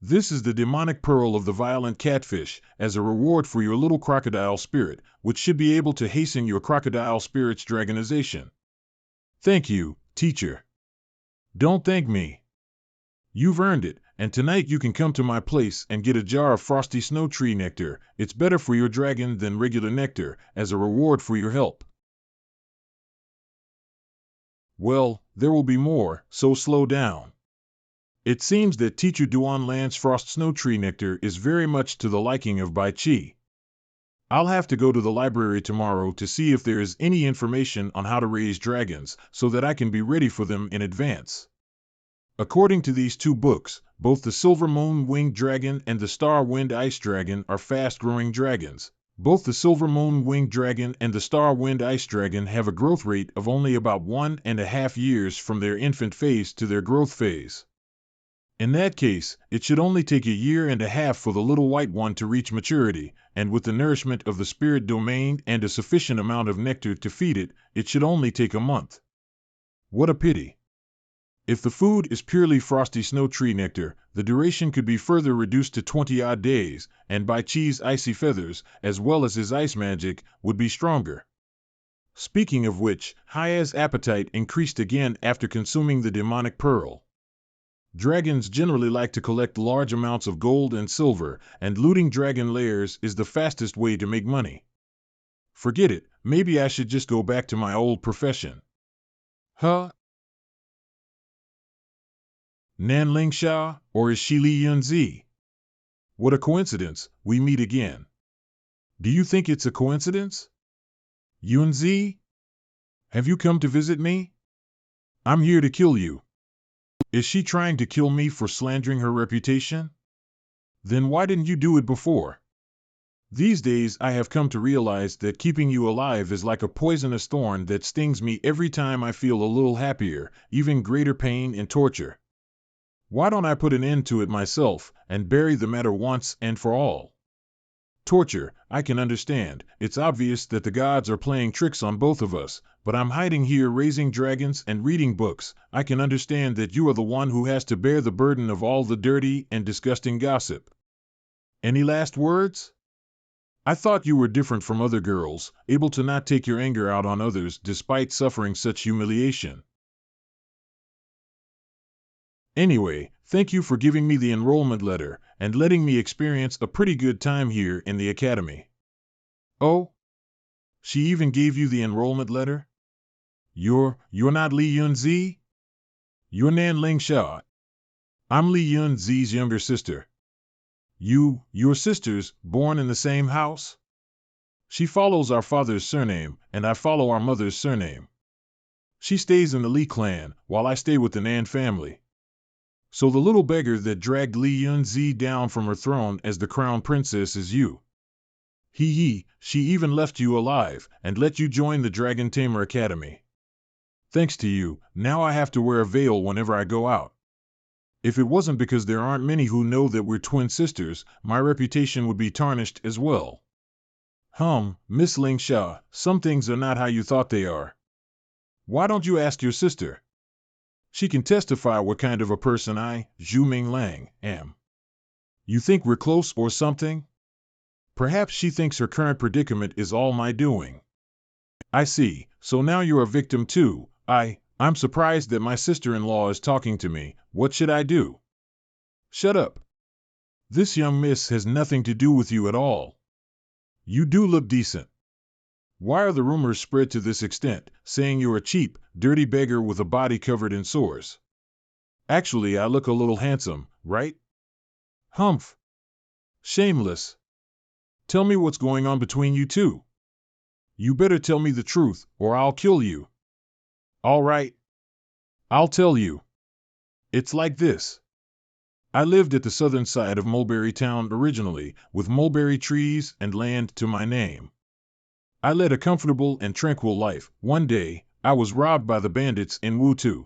This is the demonic pearl of the violent catfish, as a reward for your little crocodile spirit, which should be able to hasten your crocodile spirit's dragonization. Thank you, teacher. Don't thank me. You've earned it, and tonight you can come to my place and get a jar of frosty snow tree nectar. It's better for your dragon than regular nectar, as a reward for your help. Well, there will be more, so slow down. It seems that Teacher Duanlan's frost snow tree nectar is very much to the liking of Bai Chi. I'll have to go to the library tomorrow to see if there is any information on how to raise dragons, so that I can be ready for them in advance. According to these two books, both the Silver Moon Winged Dragon and the Star Wind Ice Dragon are fast-growing dragons. Both the Silver Moon Winged Dragon and the Star Wind Ice Dragon have a growth rate of only about 1.5 years from their infant phase to their growth phase. In that case, it should only take 1.5 years for the little white one to reach maturity, and with the nourishment of the spirit domain and a sufficient amount of nectar to feed it, it should only take a month. What a pity. If the food is purely frosty snow tree nectar, the duration could be further reduced to 20-odd days, and Bai Chi's icy feathers, as well as his ice magic, would be stronger. Speaking of which, Haya's appetite increased again after consuming the demonic pearl. Dragons generally like to collect large amounts of gold and silver, and looting dragon lairs is the fastest way to make money. Forget it, maybe I should just go back to my old profession. Huh? Nan Lingsha, or is she Li Yunzi? What a coincidence, we meet again. Do you think it's a coincidence? Yunzi? Have you come to visit me? I'm here to kill you. Is she trying to kill me for slandering her reputation? Then why didn't you do it before? These days I have come to realize that keeping you alive is like a poisonous thorn that stings me every time I feel a little happier, even greater pain and torture. Why don't I put an end to it myself, and bury the matter once and for all? Torture, I can understand. It's obvious that the gods are playing tricks on both of us, but I'm hiding here raising dragons and reading books. I can understand that you are the one who has to bear the burden of all the dirty and disgusting gossip. Any last words? I thought you were different from other girls, able to not take your anger out on others despite suffering such humiliation. Anyway, thank you for giving me the enrollment letter and letting me experience a pretty good time here in the academy. Oh? She even gave you the enrollment letter? You're not Li Yunzi? You're Nan Lingsha. I'm Li Yunzi's younger sister. Your sisters, born in the same house? She follows our father's surname, and I follow our mother's surname. She stays in the Li clan, while I stay with the Nan family. So the little beggar that dragged Li Yunzi down from her throne as the crown princess is you. She even left you alive, and let you join the Dragon Tamer Academy. Thanks to you, now I have to wear a veil whenever I go out. If it wasn't because there aren't many who know that we're twin sisters, my reputation would be tarnished as well. Miss Lingsha, some things are not how you thought they are. Why don't you ask your sister? She can testify what kind of a person I, Zhu Minglang, am. You think we're close or something? Perhaps she thinks her current predicament is all my doing. I see, so now you're a victim too. I'm surprised that my sister-in-law is talking to me. What should I do? Shut up. This young miss has nothing to do with you at all. You do look decent. Why are the rumors spread to this extent, saying you're a cheap, dirty beggar with a body covered in sores? Actually, I look a little handsome, right? Humph. Shameless. Tell me what's going on between you two. You better tell me the truth, or I'll kill you. All right. I'll tell you. It's like this. I lived at the southern side of Mulberry Town originally, with mulberry trees and land to my name. I led a comfortable and tranquil life. One day, I was robbed by the bandits in Wutu.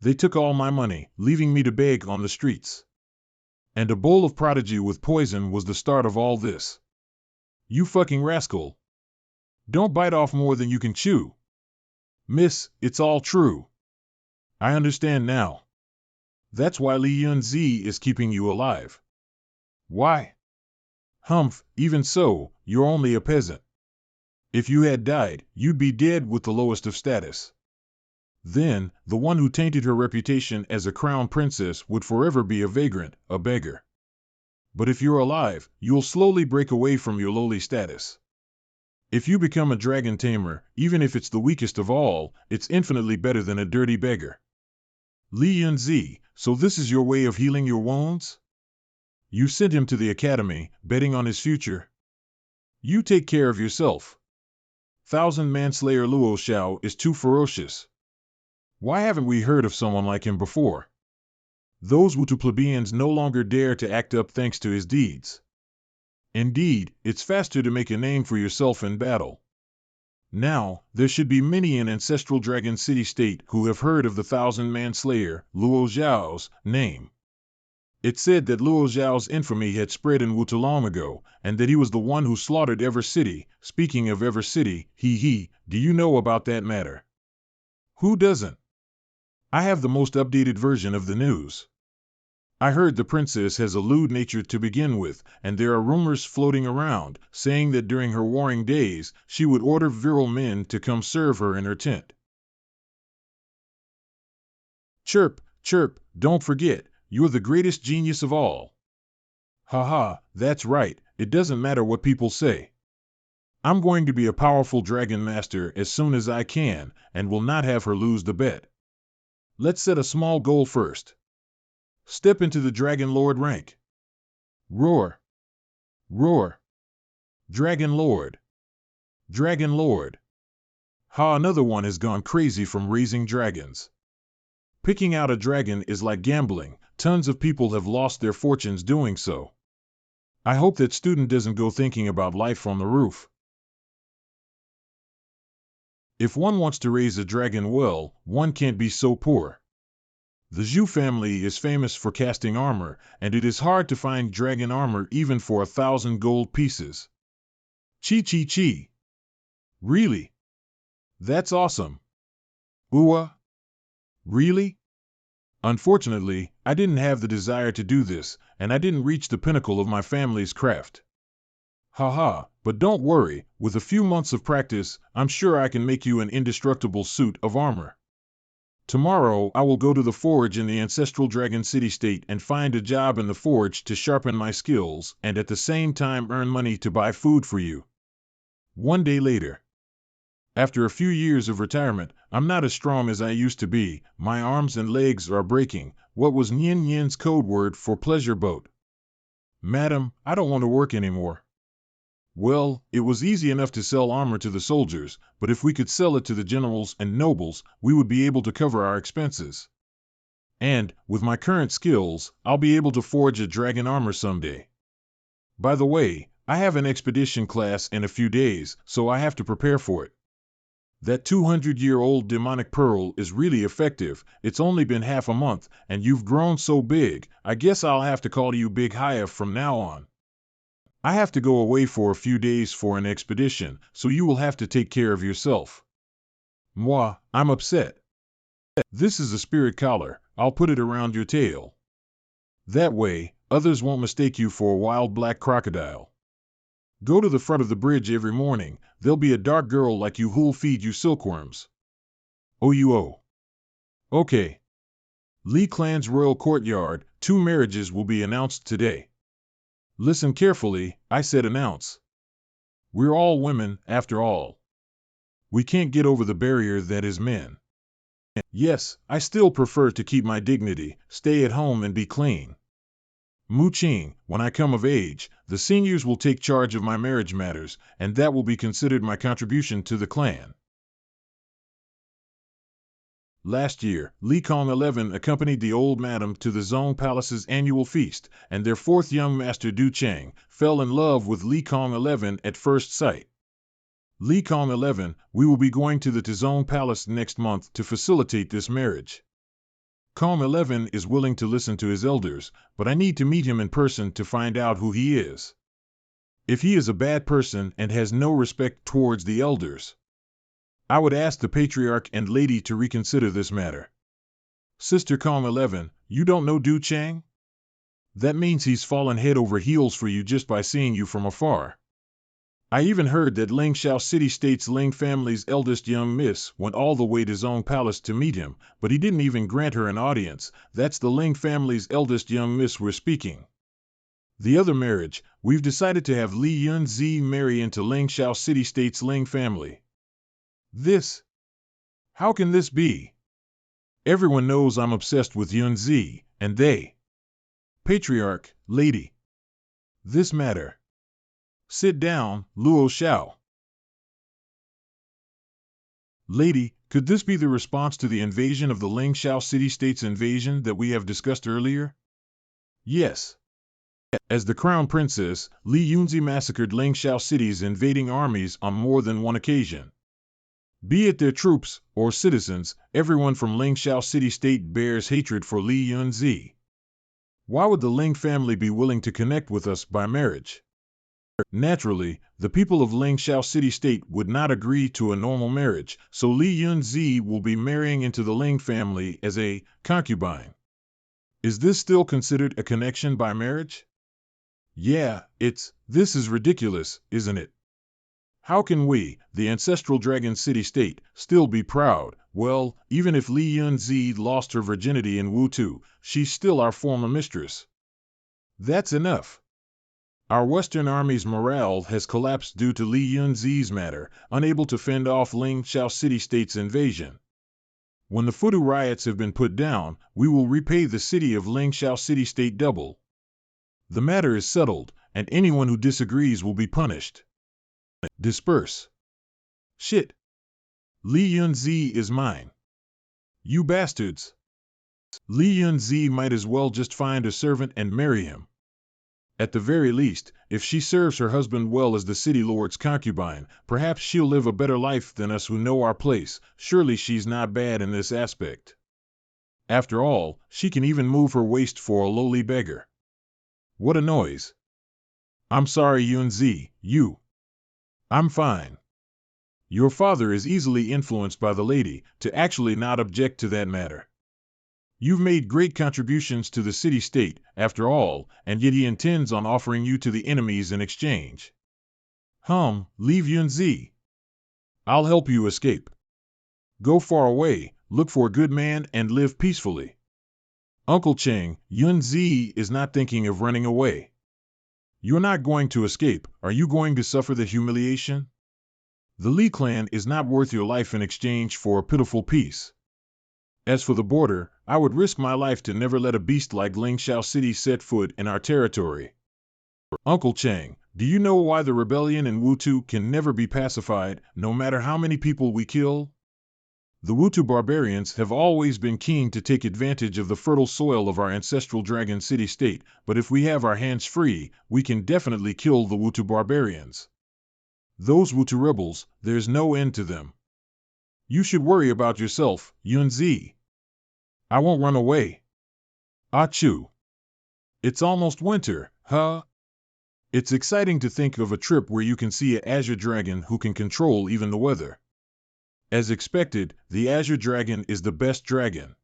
They took all my money, leaving me to beg on the streets. And a bowl of prodigy with poison was the start of all this. You fucking rascal. Don't bite off more than you can chew. Miss, it's all true. I understand now. That's why Li Yunzi is keeping you alive. Why? Humph, even so, you're only a peasant. If you had died, you'd be dead with the lowest of status. Then, the one who tainted her reputation as a crown princess would forever be a vagrant, a beggar. But if you're alive, you'll slowly break away from your lowly status. If you become a dragon tamer, even if it's the weakest of all, it's infinitely better than a dirty beggar. Li Yunzi, so this is your way of healing your wounds? You sent him to the academy, betting on his future? You take care of yourself. Thousand Manslayer Luo Xiao is too ferocious. Why haven't we heard of someone like him before? Those Wutu plebeians no longer dare to act up thanks to his deeds. Indeed, it's faster to make a name for yourself in battle. Now, there should be many in ancestral Dragon City State who have heard of the Thousand Manslayer, Luo Xiao's, name. It said that Luo Xiao's infamy had spread in Wutu long ago, and that he was the one who slaughtered Ever City. Speaking of Ever City, do you know about that matter? Who doesn't? I have the most updated version of the news. I heard the princess has a lewd nature to begin with, and there are rumors floating around, saying that during her warring days, she would order virile men to come serve her in her tent. Chirp, chirp, don't forget, you're the greatest genius of all. Haha, that's right, it doesn't matter what people say. I'm going to be a powerful dragon master as soon as I can, and will not have her lose the bet. Let's set a small goal first. Step into the Dragon Lord rank. Roar. Roar. Dragon Lord. Dragon Lord. Ha, another one has gone crazy from raising dragons. Picking out a dragon is like gambling. Tons of people have lost their fortunes doing so. I hope that student doesn't go thinking about life on the roof. If one wants to raise a dragon well, one can't be so poor. The Zhu family is famous for casting armor, and it is hard to find dragon armor even for 1,000 gold pieces. Chi. Really? That's awesome. Ooh. Really? Unfortunately, I didn't have the desire to do this, and I didn't reach the pinnacle of my family's craft. Haha, but don't worry, with a few months of practice, I'm sure I can make you an indestructible suit of armor. Tomorrow I will go to the forge in the ancestral Dragon City State and find a job in the forge to sharpen my skills and at the same time earn money to buy food for you. One day later. After a few years of retirement, I'm not as strong as I used to be. My arms and legs are breaking. What was Nien Nien's code word for pleasure boat? Madam, I don't want to work anymore. Well, it was easy enough to sell armor to the soldiers, but if we could sell it to the generals and nobles, we would be able to cover our expenses. And, with my current skills, I'll be able to forge a dragon armor someday. By the way, I have an expedition class in a few days, so I have to prepare for it. That 200-year-old demonic pearl is really effective. It's only been half a month, and you've grown so big, I guess I'll have to call you Big Hiya from now on. I have to go away for a few days for an expedition, so you will have to take care of yourself. Moi, I'm upset. This is a spirit collar. I'll put it around your tail. That way, others won't mistake you for a wild black crocodile. Go to the front of the bridge every morning. There'll be a dark girl like you who'll feed you silkworms. OUO. Okay. Li Clan's royal courtyard, 2 marriages will be announced today. Listen carefully, I said announce. We're all women, after all. We can't get over the barrier that is men. Yes, I still prefer to keep my dignity, stay at home and be clean. Mu Qing, when I come of age, the seniors will take charge of my marriage matters, and that will be considered my contribution to the clan. Last year, Li Kong 11 accompanied the old madam to the Zong Palace's annual feast, and their 4th young master Du Chang fell in love with Li Kong 11 at first sight. Lee Calm 11, we will be going to the Tizone Palace next month to facilitate this marriage. Calm 11 is willing to listen to his elders, but I need to meet him in person to find out who he is. If he is a bad person and has no respect towards the elders, I would ask the patriarch and lady to reconsider this matter. Sister Calm 11, you don't know Du Chang? That means he's fallen head over heels for you just by seeing you from afar. I even heard that Ling Shao City-State's Ling family's eldest young miss went all the way to Zone Palace to meet him, but he didn't even grant her an audience. That's the Ling family's eldest young miss we're speaking. The other marriage, we've decided to have Li Yunzi marry into Ling Shao City-State's Ling family. This? How can this be? Everyone knows I'm obsessed with Yunzi, and they. Patriarch, lady. This matter. Sit down, Luo Xiao. Lady, could this be the response to the invasion of the Ling Shao City-State's invasion that we have discussed earlier? Yes. As the crown princess, Li Yunzi massacred Ling Shao City's invading armies on more than one occasion. Be it their troops or citizens, everyone from Ling Shao City-State bears hatred for Li Yunzi. Why would the Ling family be willing to connect with us by marriage? Naturally, the people of Ling Shao City-State would not agree to a normal marriage, so Li Yunzi will be marrying into the Ling family as a concubine. Is this still considered a connection by marriage? Yeah, this is ridiculous, isn't it? How can we, the ancestral Dragon City-State, still be proud? Well, even if Li Yunzi lost her virginity in Wutu, she's still our former mistress. That's enough. Our Western Army's morale has collapsed due to Li Yunzi's matter, unable to fend off Ling Shao City-State's invasion. When the Futu riots have been put down, we will repay the city of Ling Shao City-State double. The matter is settled, and anyone who disagrees will be punished. Disperse. Shit. Li Yunzi is mine. You bastards. Li Yunzi might as well just find a servant and marry him. At the very least, if she serves her husband well as the city lord's concubine, perhaps she'll live a better life than us who know our place. Surely she's not bad in this aspect. After all, she can even move her waist for a lowly beggar. What a noise. I'm sorry, Yunzi, I'm fine. Your father is easily influenced by the lady to actually not object to that matter. You've made great contributions to the city-state, after all, and yet he intends on offering you to the enemies in exchange. Leave Yunzi. I'll help you escape. Go far away, look for a good man, and live peacefully. Uncle Cheng, Yunzi is not thinking of running away. You're not going to escape. Are you going to suffer the humiliation? The Li clan is not worth your life in exchange for a pitiful peace. As for the border, I would risk my life to never let a beast like Ling Shao City set foot in our territory. Uncle Chang, do you know why the rebellion in Wutu can never be pacified, no matter how many people we kill? The Wutu barbarians have always been keen to take advantage of the fertile soil of our ancestral Dragon City state, but if we have our hands free, we can definitely kill the Wutu barbarians. Those Wutu rebels, there's no end to them. You should worry about yourself, Yunzi. I won't run away. Achoo. It's almost winter, huh? It's exciting to think of a trip where you can see an Azure Dragon who can control even the weather. As expected, the Azure Dragon is the best dragon.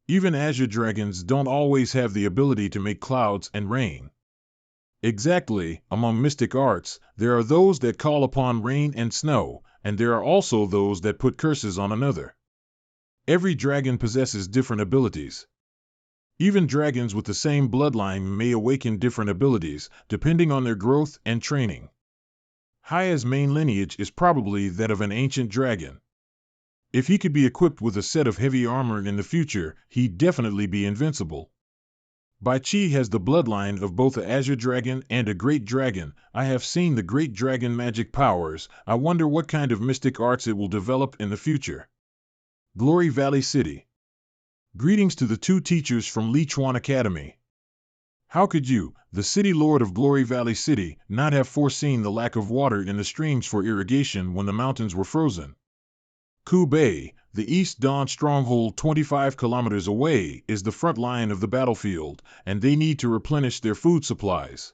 Even Azure Dragons don't always have the ability to make clouds and rain. Exactly, among mystic arts, there are those that call upon rain and snow, and there are also those that put curses on another. Every dragon possesses different abilities. Even dragons with the same bloodline may awaken different abilities, depending on their growth and training. Haya's main lineage is probably that of an ancient dragon. If he could be equipped with a set of heavy armor in the future, he'd definitely be invincible. Bai Qi has the bloodline of both a Azure Dragon and a Great Dragon. I have seen the Great Dragon magic powers. I wonder what kind of mystic arts it will develop in the future. Glory Valley City. Greetings to the two teachers from Lichuan Academy. How could you, the city lord of Glory Valley City, not have foreseen the lack of water in the streams for irrigation when the mountains were frozen? Bay, the East Dawn stronghold 25 kilometers away, is the front line of the battlefield, and they need to replenish their food supplies.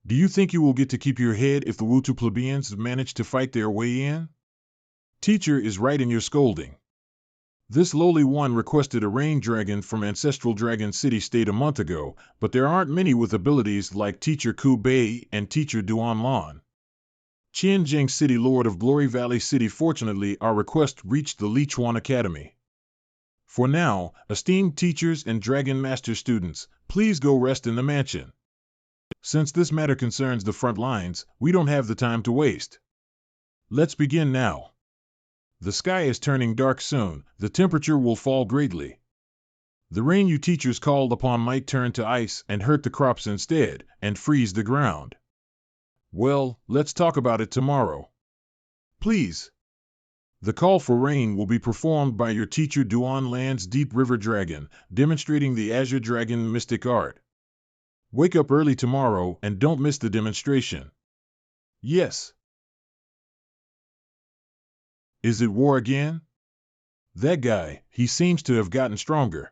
Do you think you will get to keep your head if the Wutu plebeians manage to fight their way in? Teacher is right in your scolding. This lowly one requested a rain dragon from Ancestral Dragon City State a month ago, but there aren't many with abilities like Teacher Bay and Teacher Duan Lan. Qianjing City Lord of Glory Valley City. Fortunately, our request reached the Lichuan Academy. For now, esteemed teachers and Dragon Master students, please go rest in the mansion. Since this matter concerns the front lines, we don't have the time to waste. Let's begin now. The sky is turning dark soon, the temperature will fall greatly. The rain you teachers called upon might turn to ice and hurt the crops instead, and freeze the ground. Well, let's talk about it tomorrow. Please. The call for rain will be performed by your teacher Duan Lan's Deep River Dragon, demonstrating the Azure Dragon mystic art. Wake up early tomorrow and don't miss the demonstration. Yes. Is it war again? That guy, he seems to have gotten stronger.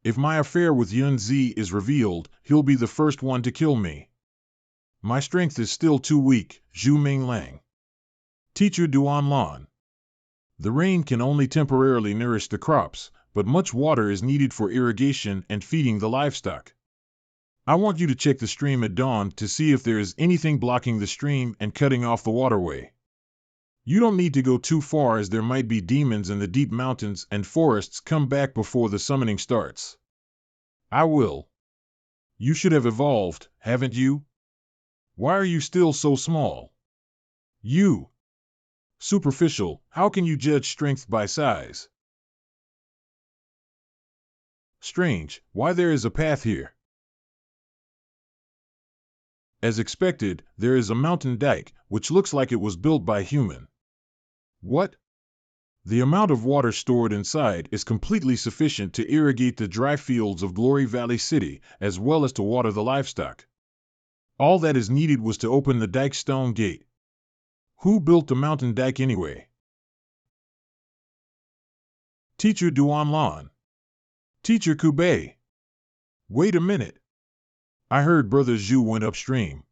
If my affair with Yun Zi is revealed, he'll be the first one to kill me. My strength is still too weak, Zhu Ming Lang. Teacher Duan Lan. The rain can only temporarily nourish the crops, but much water is needed for irrigation and feeding the livestock. I want you to check the stream at dawn to see if there is anything blocking the stream and cutting off the waterway. You don't need to go too far as there might be demons in the deep mountains and forests. Come back before the summoning starts. I will. You should have evolved, haven't you? Why are you still so small? You. Superficial, how can you judge strength by size? Strange, why there is a path here. As expected, there is a mountain dike, which looks like it was built by human. What? The amount of water stored inside is completely sufficient to irrigate the dry fields of Glory Valley City, as well as to water the livestock. All that is needed was to open the dike stone gate. Who built the mountain dike anyway? Teacher Duan Lan. Teacher Bay. Wait a minute. I heard Brother Zhu went upstream.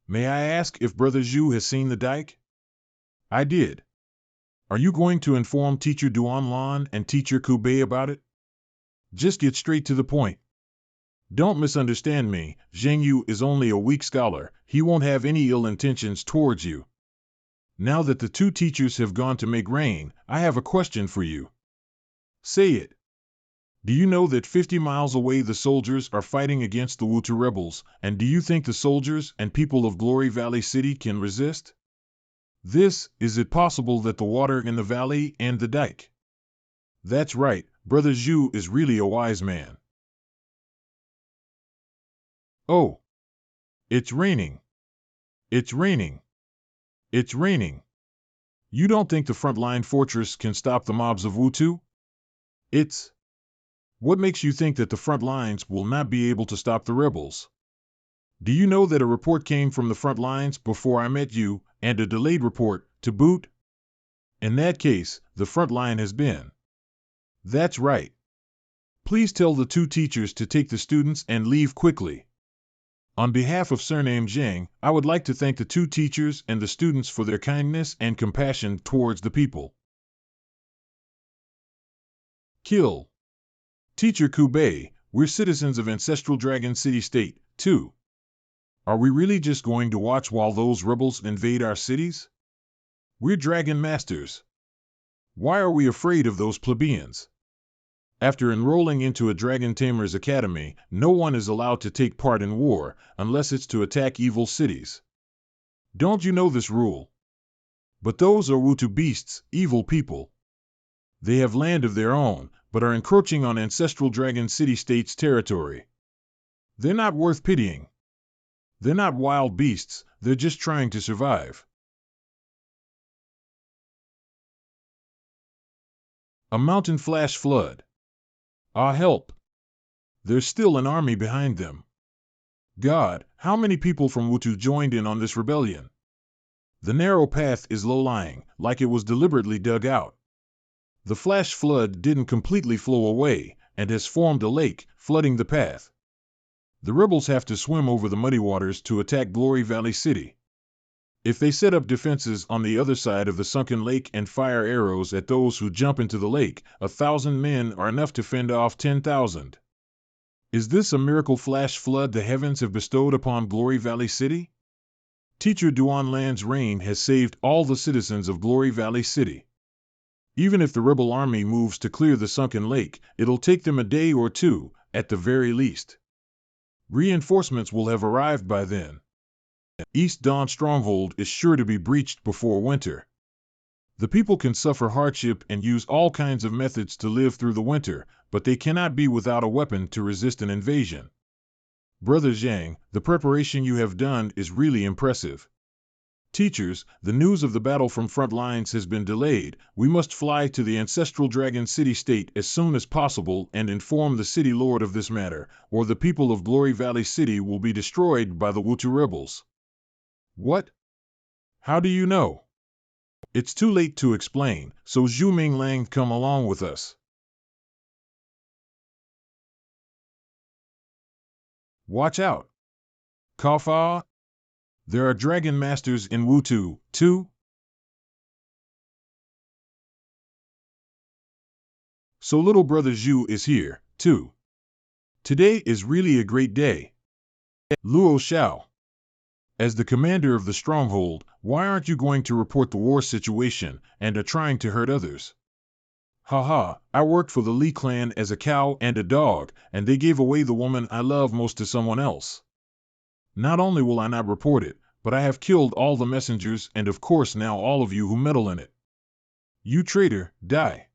May I ask if Brother Zhu has seen the dike? I did. Are you going to inform Teacher Duan Lan and Teacher Bay about it? Just get straight to the point. Don't misunderstand me, Zheng Yu is only a weak scholar, he won't have any ill intentions towards you. Now that the two teachers have gone to make rain, I have a question for you. Say it. Do you know that 50 miles away the soldiers are fighting against the Wutu rebels, and do you think the soldiers and people of Glory Valley City can resist? Is it possible that the water in the valley and the dike? That's right, Brother Zhu is really a wise man. Oh. It's raining. It's raining. It's raining. You don't think the frontline fortress can stop the mobs of Wutu? What makes you think that the front lines will not be able to stop the rebels? Do you know that a report came from the front lines before I met you, and a delayed report, to boot? In that case, the front line has been. That's right. Please tell the two teachers to take the students and leave quickly. On behalf of Surname Zhang, I would like to thank the two teachers and the students for their kindness and compassion towards the people. Kill. Teacher Bay, we're citizens of Ancestral Dragon City State, too. Are we really just going to watch while those rebels invade our cities? We're Dragon Masters. Why are we afraid of those plebeians? After enrolling into a Dragon Tamer's Academy, no one is allowed to take part in war, unless it's to attack evil cities. Don't you know this rule? But those are Wutu beasts, evil people. They have land of their own, but are encroaching on Ancestral Dragon City State's territory. They're not worth pitying. They're not wild beasts, they're just trying to survive. A mountain flash flood. Ah, help! There's still an army behind them. God, how many people from Wutu joined in on this rebellion? The narrow path is low-lying, like it was deliberately dug out. The flash flood didn't completely flow away, and has formed a lake, flooding the path. The rebels have to swim over the muddy waters to attack Glory Valley City. If they set up defenses on the other side of the sunken lake and fire arrows at those who jump into the lake, 1,000 men are enough to fend off 10,000. Is this a miracle flash flood the heavens have bestowed upon Glory Valley City? Teacher Duan Lan's reign has saved all the citizens of Glory Valley City. Even if the rebel army moves to clear the sunken lake, it'll take them a day or two, at the very least. Reinforcements will have arrived by then. East Dawn Stronghold is sure to be breached before winter. The people can suffer hardship and use all kinds of methods to live through the winter, but they cannot be without a weapon to resist an invasion. Brother Zhang, the preparation you have done is really impressive. Teachers, the news of the battle from front lines has been delayed. We must fly to the ancestral Dragon City State as soon as possible and inform the city lord of this matter, or the people of Glory Valley City will be destroyed by the Wutu rebels. What? How do you know? It's too late to explain, so Zhu Minglang come along with us. Watch out. Kafa? There are dragon masters in Wutu, too? So little brother Zhu is here, too. Today is really a great day. Luo Xiao. As the commander of the stronghold, why aren't you going to report the war situation and are trying to hurt others? Haha, I worked for the Li clan as a cow and a dog, and they gave away the woman I love most to someone else. Not only will I not report it, but I have killed all the messengers and of course now all of you who meddle in it. You traitor, die.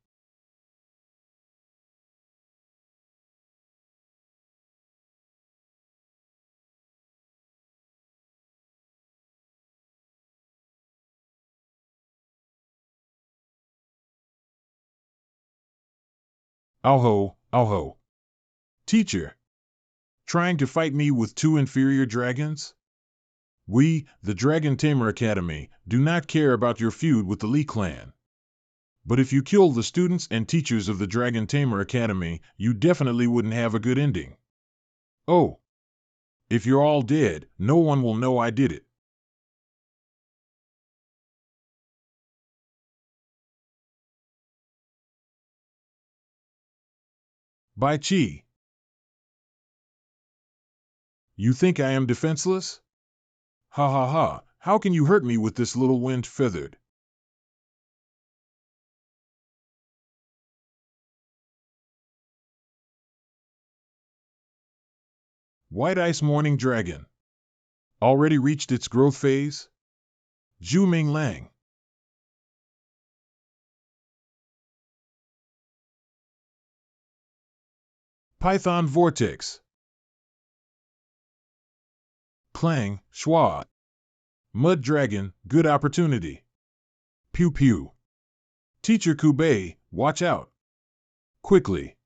Auho, auho. Teacher. Trying to fight me with 2 inferior dragons? We, the Dragon Tamer Academy, do not care about your feud with the Li clan. But if you kill the students and teachers of the Dragon Tamer Academy, you definitely wouldn't have a good ending. Oh. If you're all dead, no one will know I did it. Bai Qi. You think I am defenseless? Ha ha ha, how can you hurt me with this little wind feathered? White Ice Morning Dragon. Already reached its growth phase? Zhu Minglang. Python Vortex. Clang, Schwa. Mud Dragon, good opportunity. Pew pew. Teacher Kubei, watch out. Quickly.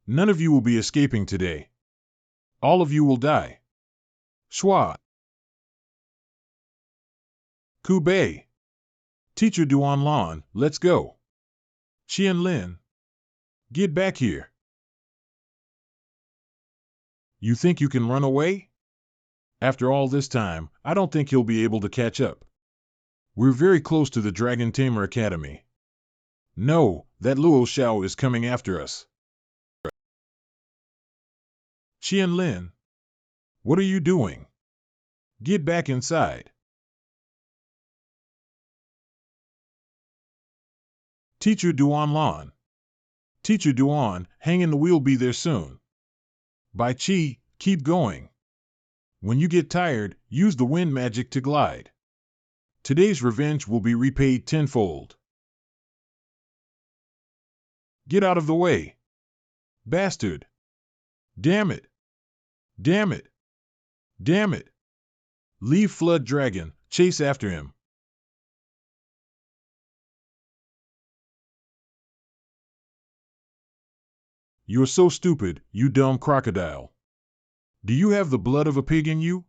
None of you will be escaping today. All of you will die. Schwa. Kubei. Teacher Duan Lan, let's go. Qian Lin. Get back here. You think you can run away? After all this time, I don't think he'll be able to catch up. We're very close to the Dragon Tamer Academy. No, that Luo Xiao is coming after us. Qian Lin. What are you doing? Get back inside. Teacher Duan Lan. Teacher Duan, hang in the wheel, be there soon. Bai Qi, keep going. When you get tired, use the wind magic to glide. Today's revenge will be repaid tenfold. Get out of the way. Bastard. Damn it. Damn it. Damn it. Leave Flood Dragon, chase after him. You're so stupid, you dumb crocodile. Do you have the blood of a pig in you?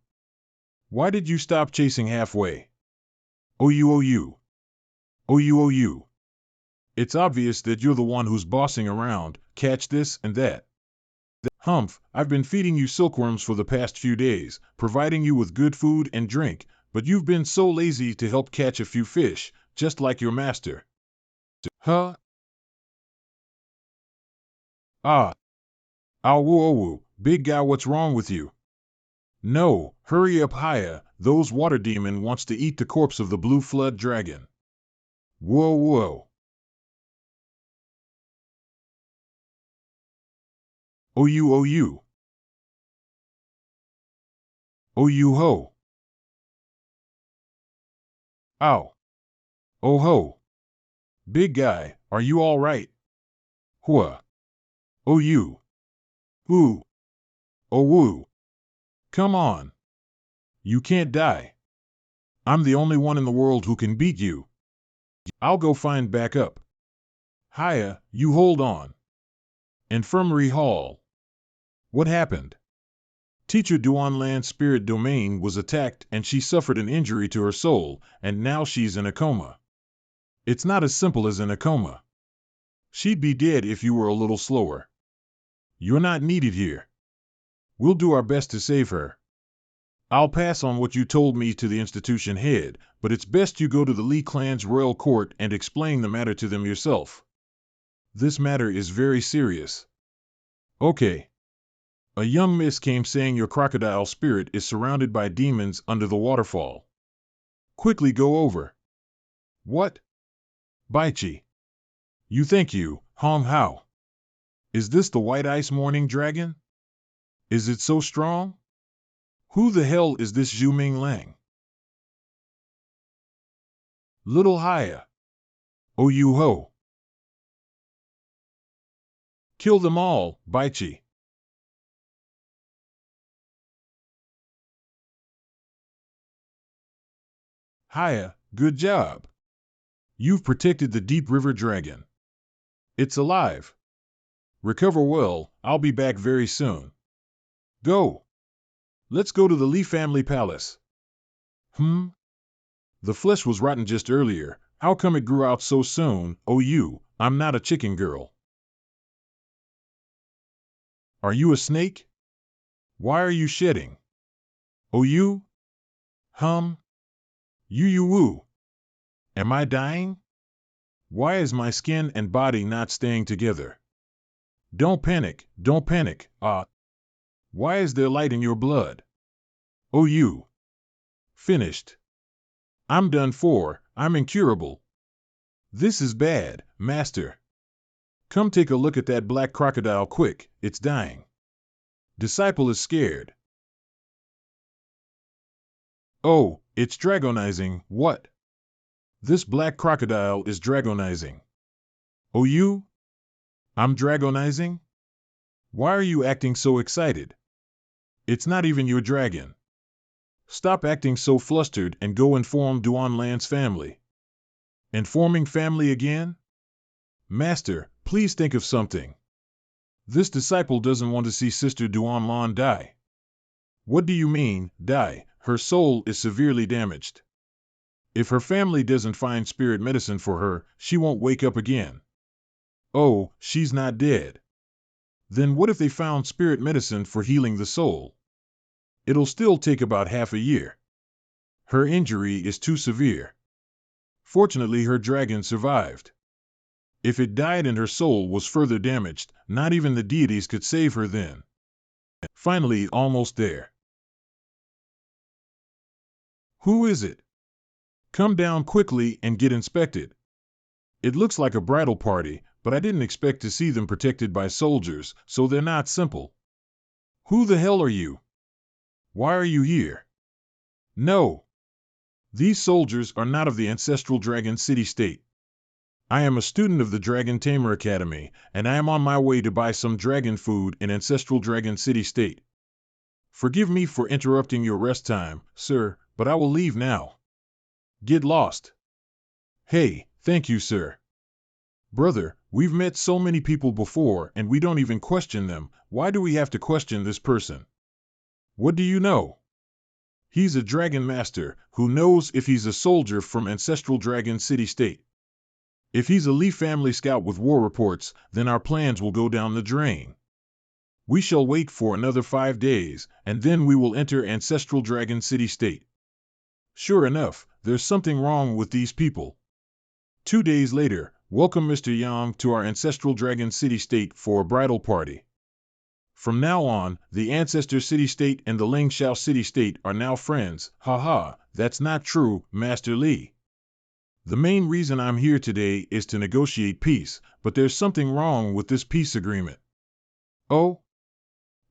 Why did you stop chasing halfway? Oh you. Oh you. It's obvious that you're the one who's bossing around, catch this and that. Humph, I've been feeding you silkworms for the past few days, providing you with good food and drink, but you've been so lazy to help catch a few fish, just like your master. Huh? Ah. Ow, big guy, what's wrong with you? No, hurry up, Haya, those water demon wants to eat the corpse of the blue flood dragon. Whoa. Oh you. Oh you ho. Ow. Oh ho. Big guy, are you all right? Hua. Oh you. Ooh. Oh woo. Come on. You can't die. I'm the only one in the world who can beat you. I'll go find backup. Haya, you hold on. Infirmary Hall. What happened? Teacher Duanlan's spirit domain was attacked and she suffered an injury to her soul, and now she's in a coma. It's not as simple as in a coma. She'd be dead if you were a little slower. You're not needed here. We'll do our best to save her. I'll pass on what you told me to the institution head, but it's best you go to the Lee clan's royal court and explain the matter to them yourself. This matter is very serious. Okay. A young miss came saying your crocodile spirit is surrounded by demons under the waterfall. Quickly go over. What? Baichi. You thank you, Hong Hao. Is this the white ice morning dragon? Is it so strong? Who the hell is this Zhu Ming Lang? Little Haya. Oh you ho. Kill them all, Baichi. Haya, good job. You've protected the Deep River Dragon. It's alive. Recover well, I'll be back very soon. Go. Let's go to the Lee family palace. The flesh was rotten just earlier. How come it grew out so soon? Oh you, I'm not a chicken girl. Are you a snake? Why are you shedding? Oh you? You woo. Am I dying? Why is my skin and body not staying together? Don't panic. Why is there light in your blood? Oh you. Finished. I'm done for, I'm incurable. This is bad, master. Come take a look at that black crocodile quick, it's dying. Disciple is scared. Oh, it's dragonizing, what? This black crocodile is dragonizing. Oh you? I'm dragonizing? Why are you acting so excited? It's not even your dragon. Stop acting so flustered and go inform Duanlan's family. Informing family again? Master, please think of something. This disciple doesn't want to see Sister Duanlan die. What do you mean, die? Her soul is severely damaged. If her family doesn't find spirit medicine for her, she won't wake up again. Oh, she's not dead. Then what if they found spirit medicine for healing the soul? It'll still take about half a year. Her injury is too severe. Fortunately, her dragon survived. If it died and her soul was further damaged, not even the deities could save her then. Finally, almost there. Who is it? Come down quickly and get inspected. It looks like a bridal party, but I didn't expect to see them protected by soldiers, so they're not simple. Who the hell are you? Why are you here? No. These soldiers are not of the ancestral dragon city-state. I am a student of the Dragon Tamer Academy, and I am on my way to buy some dragon food in ancestral dragon city-state. Forgive me for interrupting your rest time, sir, but I will leave now. Get lost. Hey, thank you, sir. Brother, We've met so many people before and we don't even question them. Why do we have to question this person? What do you know? He's a dragon master who knows if he's a soldier from ancestral dragon city-state. If he's a Lee family scout with war reports, then our plans will go down the drain. We shall wait for another 5 days, and then we will enter ancestral dragon city-state. Sure enough, there's something wrong with these people. 2 days later, welcome Mr. Yang to our ancestral dragon city-state for a bridal party. From now on, the ancestor city-state and the Ling Xiao city-state are now friends. Haha, that's not true, Master Li. The main reason I'm here today is to negotiate peace, but there's something wrong with this peace agreement. Oh?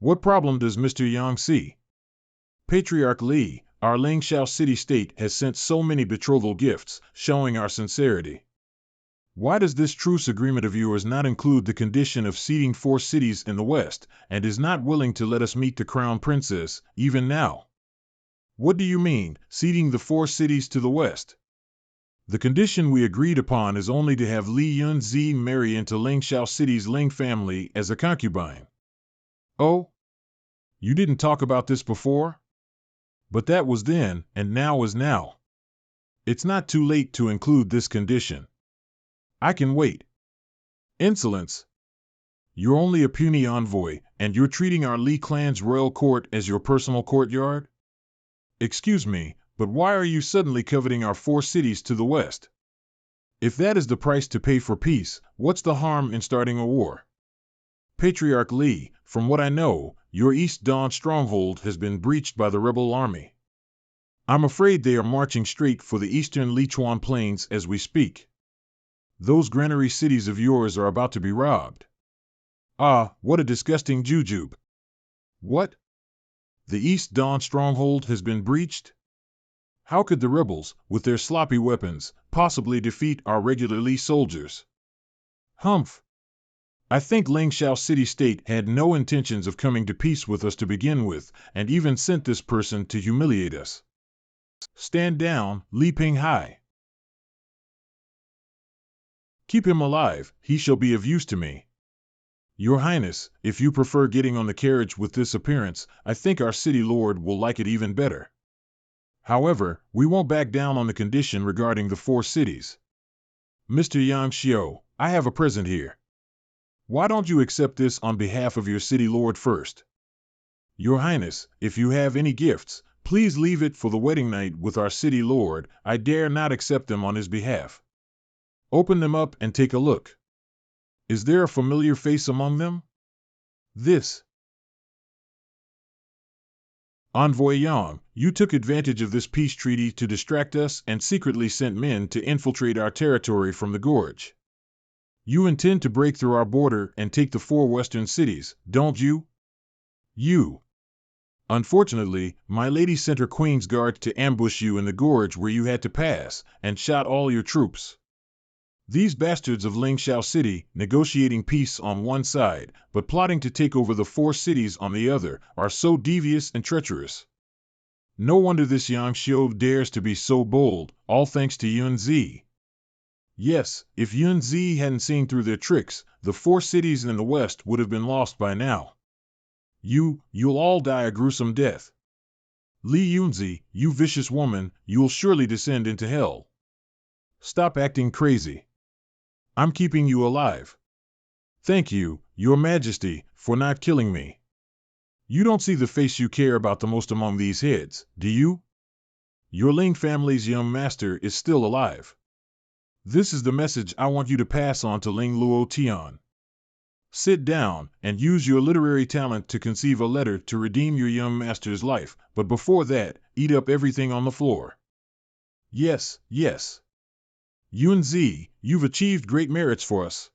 What problem does Mr. Yang see? Patriarch Li, our Ling Xiao city-state has sent so many betrothal gifts, showing our sincerity. Why does this truce agreement of yours not include the condition of ceding 4 cities in the west, and is not willing to let us meet the crown princess, even now? What do you mean, ceding the 4 cities to the west? The condition we agreed upon is only to have Li Yunzi marry into Ling Xiao City's Ling family as a concubine. Oh? You didn't talk about this before? But that was then, and now is now. It's not too late to include this condition. I can wait. Insolence! You're only a puny envoy, and you're treating our Li clan's royal court as your personal courtyard? Excuse me, but why are you suddenly coveting our 4 cities to the west? If that is the price to pay for peace, what's the harm in starting a war? Patriarch Li, from what I know, your East Dawn stronghold has been breached by the rebel army. I'm afraid they are marching straight for the eastern Lichuan plains as we speak. Those granary cities of yours are about to be robbed. Ah, what a disgusting jujube. What? The East Dawn stronghold has been breached? How could the rebels, with their sloppy weapons, possibly defeat our regular Li soldiers? Humph! I think Ling Xiao city-state had no intentions of coming to peace with us to begin with, and even sent this person to humiliate us. Stand down, Li Pinghai. Keep him alive, he shall be of use to me. Your Highness, if you prefer getting on the carriage with this appearance, I think our city lord will like it even better. However, we won't back down on the condition regarding the 4 cities. Mr. Yang Xiao, I have a present here. Why don't you accept this on behalf of your city lord first? Your Highness, if you have any gifts, please leave it for the wedding night with our city lord. I dare not accept them on his behalf. Open them up and take a look. Is there a familiar face among them? This. Envoy Yang, you took advantage of this peace treaty to distract us and secretly sent men to infiltrate our territory from the gorge. You intend to break through our border and take the 4 western cities, don't you? You. Unfortunately, my lady sent her queen's guard to ambush you in the gorge where you had to pass, and shot all your troops. These bastards of Ling Xiao City, negotiating peace on one side, but plotting to take over the 4 cities on the other, are so devious and treacherous. No wonder this Yang Xiu dares to be so bold, all thanks to Yun Zi. Yes, if Yun Zi hadn't seen through their tricks, the 4 cities in the west would have been lost by now. You'll all die a gruesome death. Li Yunzi, you vicious woman, you'll surely descend into hell. Stop acting crazy. I'm keeping you alive. Thank you, Your Majesty, for not killing me. You don't see the face you care about the most among these heads, do you? Your Ling family's young master is still alive. This is the message I want you to pass on to Ling Luo Tian. Sit down and use your literary talent to conceive a letter to redeem your young master's life, but before that, eat up everything on the floor. Yes, yes. Yun Zi, you've achieved great merits for us.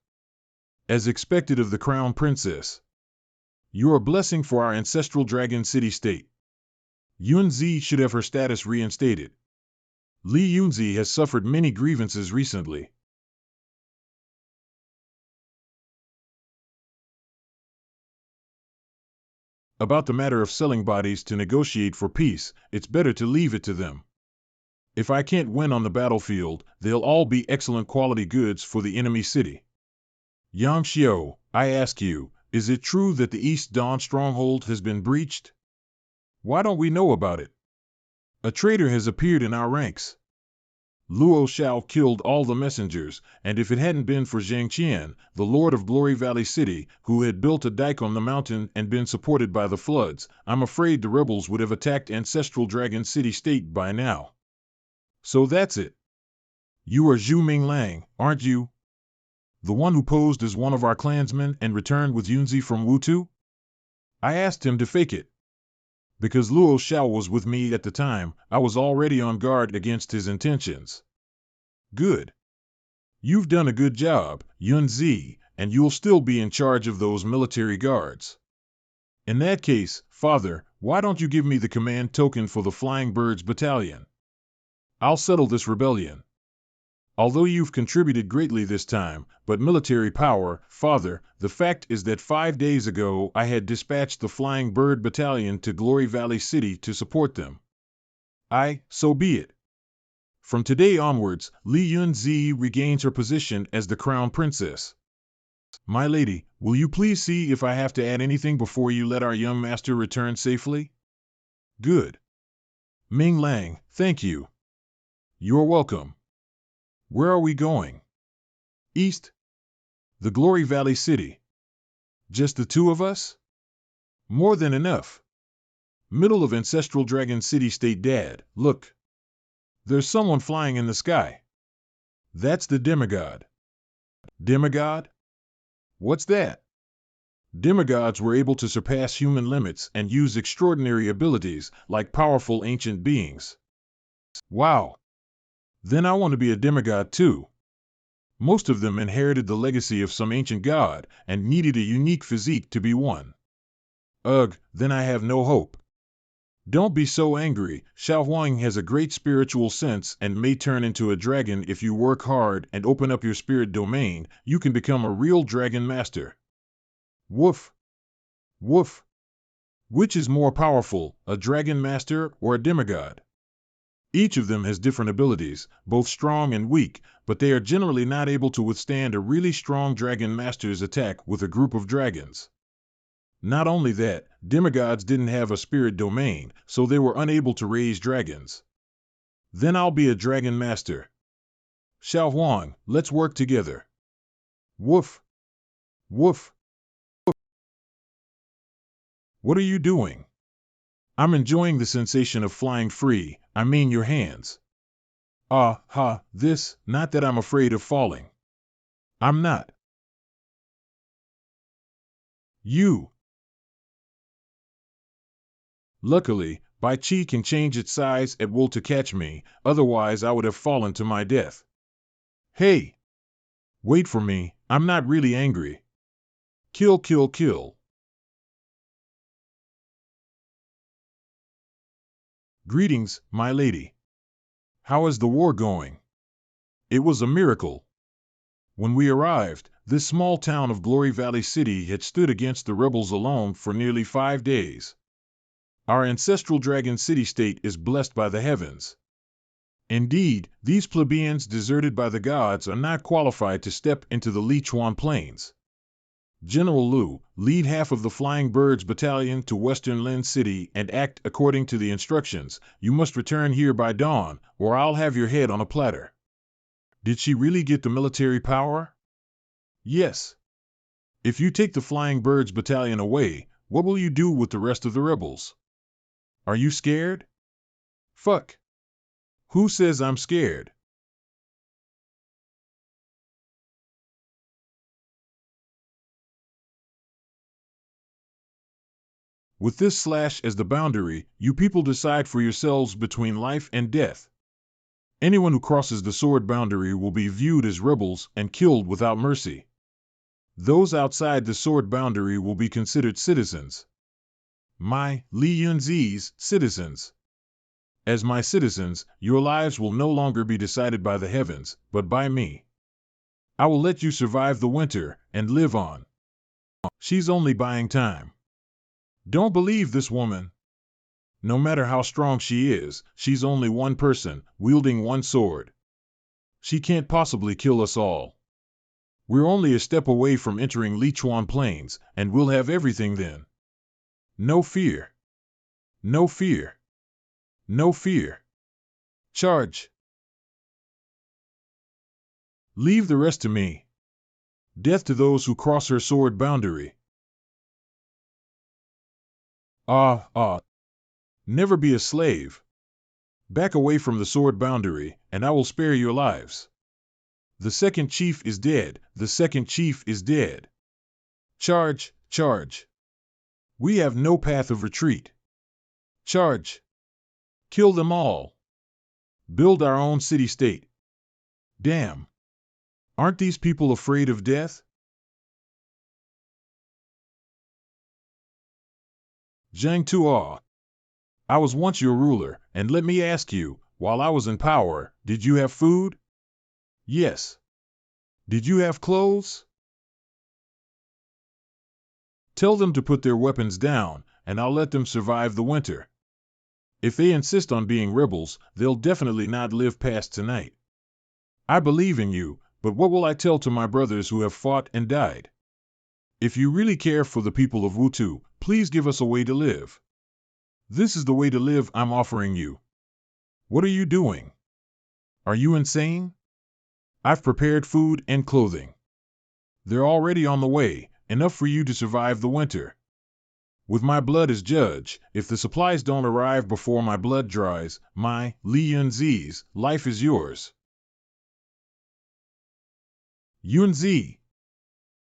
As expected of the crown princess. You're a blessing for our ancestral dragon city-state. Yun Zi should have her status reinstated. Li Yunzi has suffered many grievances recently. About the matter of selling bodies to negotiate for peace, it's better to leave it to them. If I can't win on the battlefield, they'll all be excellent quality goods for the enemy city. Yang Xiao, I ask you, is it true that the East Dawn stronghold has been breached? Why don't we know about it? A traitor has appeared in our ranks. Luo Shao killed all the messengers, and if it hadn't been for Zhang Qian, the lord of Glory Valley City, who had built a dike on the mountain and been supported by the floods, I'm afraid the rebels would have attacked ancestral Dragon City State by now. So that's it. You are Zhu Minglang, aren't you? The one who posed as one of our clansmen and returned with Yunzi from Wutu? I asked him to fake it. Because Luo Shao was with me at the time, I was already on guard against his intentions. Good. You've done a good job, Yunzi, and you'll still be in charge of those military guards. In that case, Father, why don't you give me the command token for the Flying Birds Battalion? I'll settle this rebellion. Although you've contributed greatly this time, but military power, Father, the fact is that 5 days ago I had dispatched the Flying Bird Battalion to Glory Valley City to support them. So be it. From today onwards, Li Yunzi regains her position as the crown princess. My lady, will you please see if I have to add anything before you let our young master return safely? Good. Ming Lang, thank you. You're welcome. Where are we going? East. The Glory Valley City. Just the two of us? More than enough. Middle of ancestral Dragon City State, Dad, look. There's someone flying in the sky. That's the demigod. Demigod? What's that? Demigods were able to surpass human limits and use extraordinary abilities, like powerful ancient beings. Wow. Then I want to be a demigod too. Most of them inherited the legacy of some ancient god and needed a unique physique to be one. Ugh, then I have no hope. Don't be so angry. Xiao Huang has a great spiritual sense and may turn into a dragon if you work hard and open up your spirit domain. You can become a real dragon master. Woof. Woof. Which is more powerful, a dragon master or a demigod? Each of them has different abilities, both strong and weak, but they are generally not able to withstand a really strong dragon master's attack with a group of dragons. Not only that, demigods didn't have a spirit domain, so they were unable to raise dragons. Then I'll be a dragon master. Xiao Huang, let's work together. Woof. Woof. What are you doing? I'm enjoying the sensation of flying free, I mean your hands. Not that I'm afraid of falling. I'm not. You. Luckily, Bai Chi can change its size at will to catch me, otherwise I would have fallen to my death. Hey! Wait for me, I'm not really angry. Kill, kill, kill. Greetings, my lady. How is the war going? It was a miracle. When we arrived, this small town of Glory Valley City had stood against the rebels alone for nearly 5 days. Our ancestral Dragon City State is blessed by the heavens. Indeed, these plebeians deserted by the gods are not qualified to step into the Lichuan Plains. General Lu, lead half of the Flying Birds Battalion to Western Lin City and act according to the instructions. You must return here by dawn, or I'll have your head on a platter. Did she really get the military power? Yes. If you take the Flying Birds Battalion away, what will you do with the rest of the rebels? Are you scared? Fuck. Who says I'm scared? With this slash as the boundary, you people decide for yourselves between life and death. Anyone who crosses the sword boundary will be viewed as rebels and killed without mercy. Those outside the sword boundary will be considered citizens. My, Li Yunzi's, citizens. As my citizens, your lives will no longer be decided by the heavens, but by me. I will let you survive the winter and live on. She's only buying time. Don't believe this woman. No matter how strong she is, she's only one person, wielding one sword. She can't possibly kill us all. We're only a step away from entering Lichuan Plains, and we'll have everything then. No fear. No fear. No fear. Charge. Leave the rest to me. Death to those who cross her sword boundary. Never be a slave. Back away from the sword boundary, and I will spare your lives. The second chief is dead. The second chief is dead. Charge, charge. We have no path of retreat. Charge. Kill them all. Build our own city-state. Damn. Aren't these people afraid of death? Zhang Tuo, I was once your ruler, and let me ask you, while I was in power, did you have food? Yes. Did you have clothes? Tell them to put their weapons down, and I'll let them survive the winter. If they insist on being rebels, they'll definitely not live past tonight. I believe in you, but what will I tell to my brothers who have fought and died? If you really care for the people of Wutu, please give us a way to live. This is the way to live I'm offering you. What are you doing? Are you insane? I've prepared food and clothing. They're already on the way, enough for you to survive the winter. With my blood as judge, if the supplies don't arrive before my blood dries, my, Li Yunzi's, life is yours. Yunzi.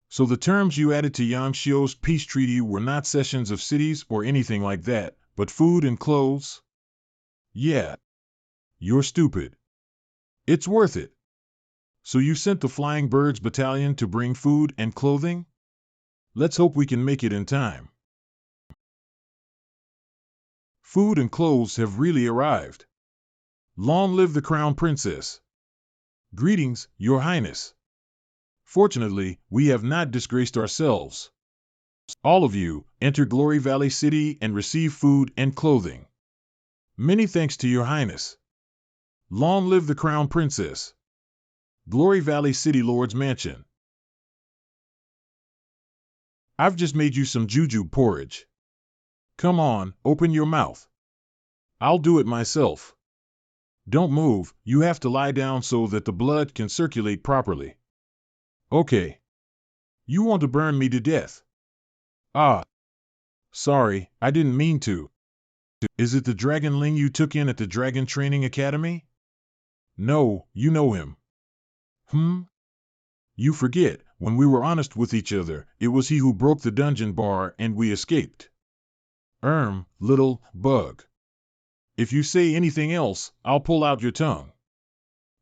So the terms you added to Yangxiu's peace treaty were not cessions of cities or anything like that, but food and clothes? Yeah. You're stupid. It's worth it. So you sent the Flying Birds Battalion to bring food and clothing? Let's hope we can make it in time. Food and clothes have really arrived. Long live the Crown Princess. Greetings, Your Highness. Fortunately, we have not disgraced ourselves. All of you, enter Glory Valley City and receive food and clothing. Many thanks to Your Highness. Long live the Crown Princess. Glory Valley City Lord's Mansion. I've just made you some jujube porridge. Come on, open your mouth. I'll do it myself. Don't move, you have to lie down so that the blood can circulate properly. Okay. You want to burn me to death? Sorry, I didn't mean to. Is it the dragonling you took in at the Dragon Training Academy? No, you know him. You forget, when we were honest with each other, it was he who broke the dungeon bar and we escaped. Little bug. If you say anything else, I'll pull out your tongue.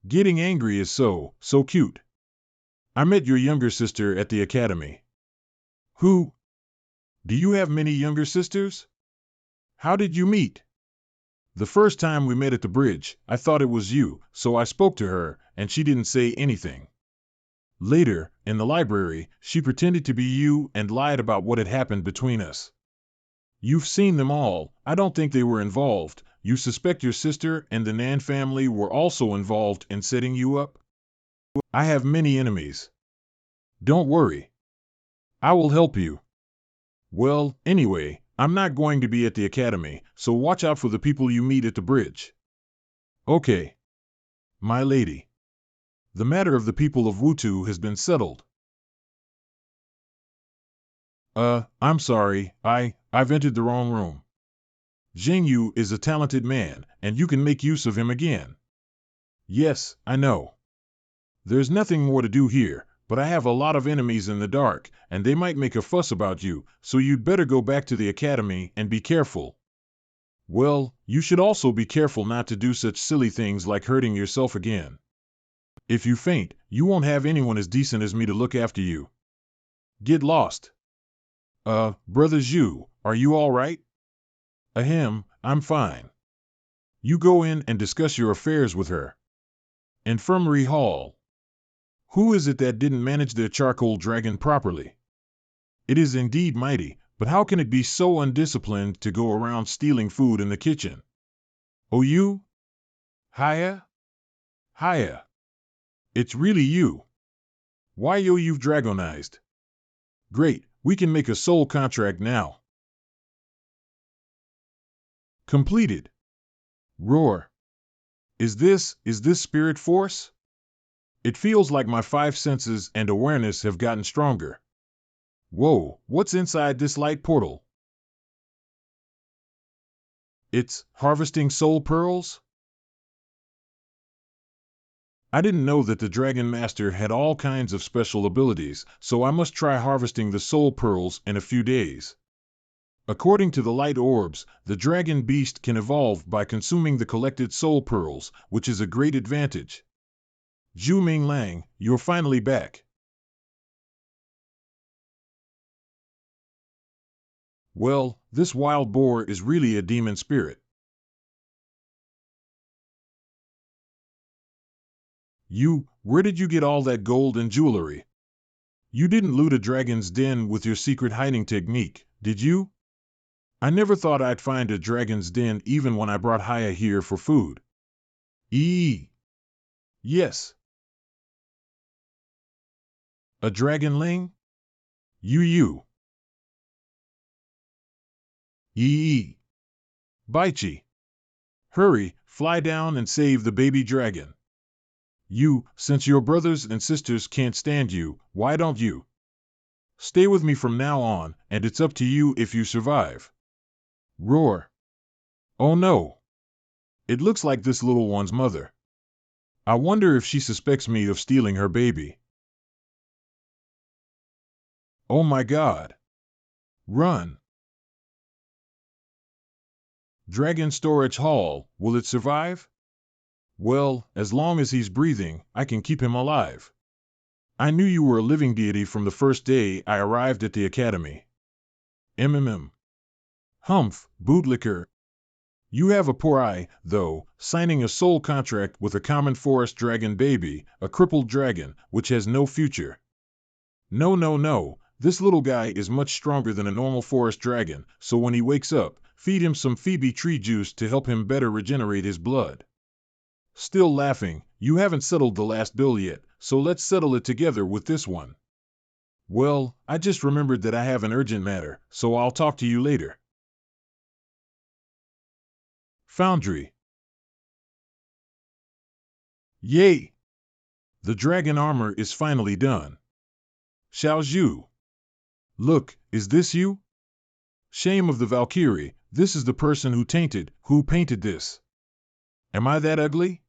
Getting angry is so cute. I met your younger sister at the academy. Who? Do you have many younger sisters? How did you meet? The first time we met at the bridge, I thought it was you, so I spoke to her, and she didn't say anything. Later, in the library, she pretended to be you and lied about what had happened between us. You've seen them all. I don't think they were involved. You suspect your sister and the Nan family were also involved in setting you up? I have many enemies. Don't worry. I will help you. Well, anyway, I'm not going to be at the academy, so watch out for the people you meet at the bridge. Okay. My lady. The matter of the people of Wutu has been settled. I'm sorry, I've entered the wrong room. Jingyu is a talented man, and you can make use of him again. Yes, I know. There's nothing more to do here, but I have a lot of enemies in the dark, and they might make a fuss about you, so you'd better go back to the academy and be careful. Well, you should also be careful not to do such silly things like hurting yourself again. If you faint, you won't have anyone as decent as me to look after you. Get lost. Brother Zhu, are you all right? Ahem, I'm fine. You go in and discuss your affairs with her. Infirmary Hall. Who is it that didn't manage their charcoal dragon properly? It is indeed mighty, but how can it be so undisciplined to go around stealing food in the kitchen? Oh, you? Hiya? Hiya. It's really you. Why yo you've dragonized? Great, we can make a soul contract now. Completed. Roar. Is this spirit force? It feels like my five senses and awareness have gotten stronger. Whoa, what's inside this light portal? It's harvesting soul pearls? I didn't know that the Dragon Master had all kinds of special abilities, so I must try harvesting the soul pearls in a few days. According to the light orbs, the dragon beast can evolve by consuming the collected soul pearls, which is a great advantage. Zhu Ming Lang, you're finally back. Well, this wild boar is really a demon spirit. Where did you get all that gold and jewelry? You didn't loot a dragon's den with your secret hiding technique, did you? I never thought I'd find a dragon's den even when I brought Haya here for food. Yes. A dragonling? You. Baichi. Hurry, fly down and save the baby dragon. Since your brothers and sisters can't stand you, why don't you? Stay with me from now on, and it's up to you if you survive. Roar. Oh no. It looks like this little one's mother. I wonder if she suspects me of stealing her baby. Oh my God. Run. Dragon Storage Hall, will it survive? Well, as long as he's breathing, I can keep him alive. I knew you were a living deity from the first day I arrived at the academy. Humph, bootlicker. You have a poor eye, though, signing a soul contract with a common forest dragon baby, a crippled dragon, which has no future. No. This little guy is much stronger than a normal forest dragon, so when he wakes up, feed him some Phoebe tree juice to help him better regenerate his blood. Still laughing, you haven't settled the last bill yet, so let's settle it together with this one. Well, I just remembered that I have an urgent matter, so I'll talk to you later. Foundry. Yay! The dragon armor is finally done. Xiao Zhu. Look, is this you? Shame of the Valkyrie, this is the person who painted this. Am I that ugly?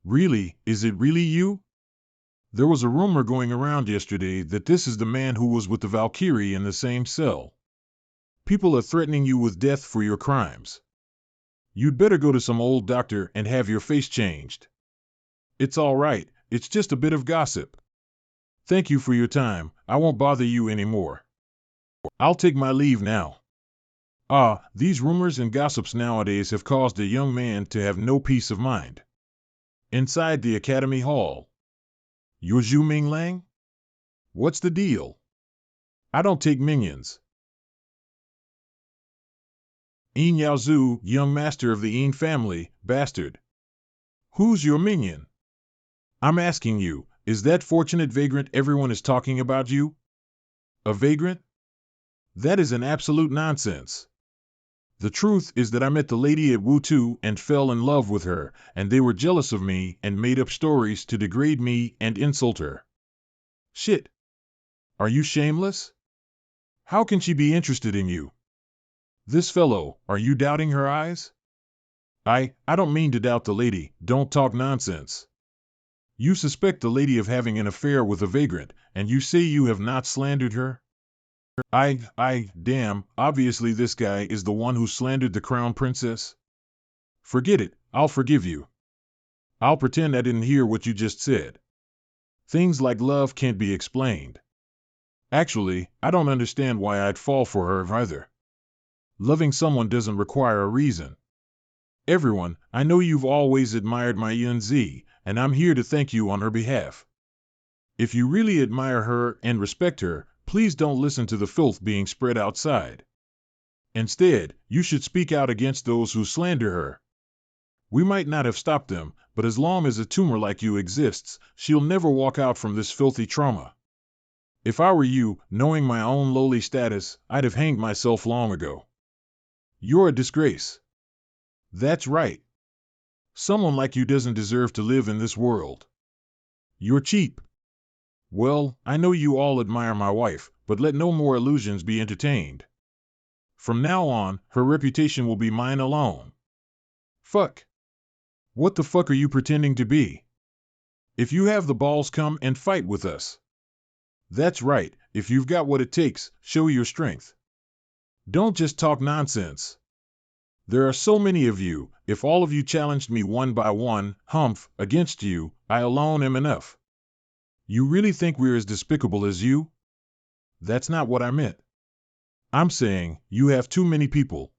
Really, is it really you? There was a rumor going around yesterday that this is the man who was with the Valkyrie in the same cell. People are threatening you with death for your crimes. You'd better go to some old doctor and have your face changed. It's all right, it's just a bit of gossip. Thank you for your time, I won't bother you anymore. I'll take my leave now. These rumors and gossips nowadays have caused a young man to have no peace of mind. Inside the Academy Hall. You're Zhu Ming Lang? What's the deal? I don't take minions. Yin Yao Zhu, young master of the Yin family, bastard. Who's your minion? I'm asking you, is that fortunate vagrant everyone is talking about you? A vagrant? That is an absolute nonsense. The truth is that I met the lady at Wutu and fell in love with her, and they were jealous of me and made up stories to degrade me and insult her. Shit. Are you shameless? How can she be interested in you? This fellow, are you doubting her eyes? I don't mean to doubt the lady, don't talk nonsense. You suspect the lady of having an affair with a vagrant, and you say you have not slandered her? Damn, obviously this guy is the one who slandered the crown princess. Forget it, I'll forgive you. I'll pretend I didn't hear what you just said. Things like love can't be explained. Actually, I don't understand why I'd fall for her either. Loving someone doesn't require a reason. Everyone, I know you've always admired my Yunzi, and I'm here to thank you on her behalf. If you really admire her and respect her, please don't listen to the filth being spread outside. Instead, you should speak out against those who slander her. We might not have stopped them, but as long as a tumor like you exists, she'll never walk out from this filthy trauma. If I were you, knowing my own lowly status, I'd have hanged myself long ago. You're a disgrace. That's right. Someone like you doesn't deserve to live in this world. You're cheap. Well, I know you all admire my wife, but let no more illusions be entertained. From now on, her reputation will be mine alone. Fuck. What the fuck are you pretending to be? If you have the balls, come and fight with us. That's right, if you've got what it takes, show your strength. Don't just talk nonsense. There are so many of you, if all of you challenged me one by one, humph, against you, I alone am enough. You really think we're as despicable as you? That's not what I meant. I'm saying, you have too many people.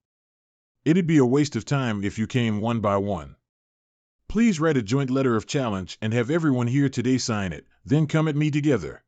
It'd be a waste of time if you came one by one. Please write a joint letter of challenge and have everyone here today sign it, then come at me together.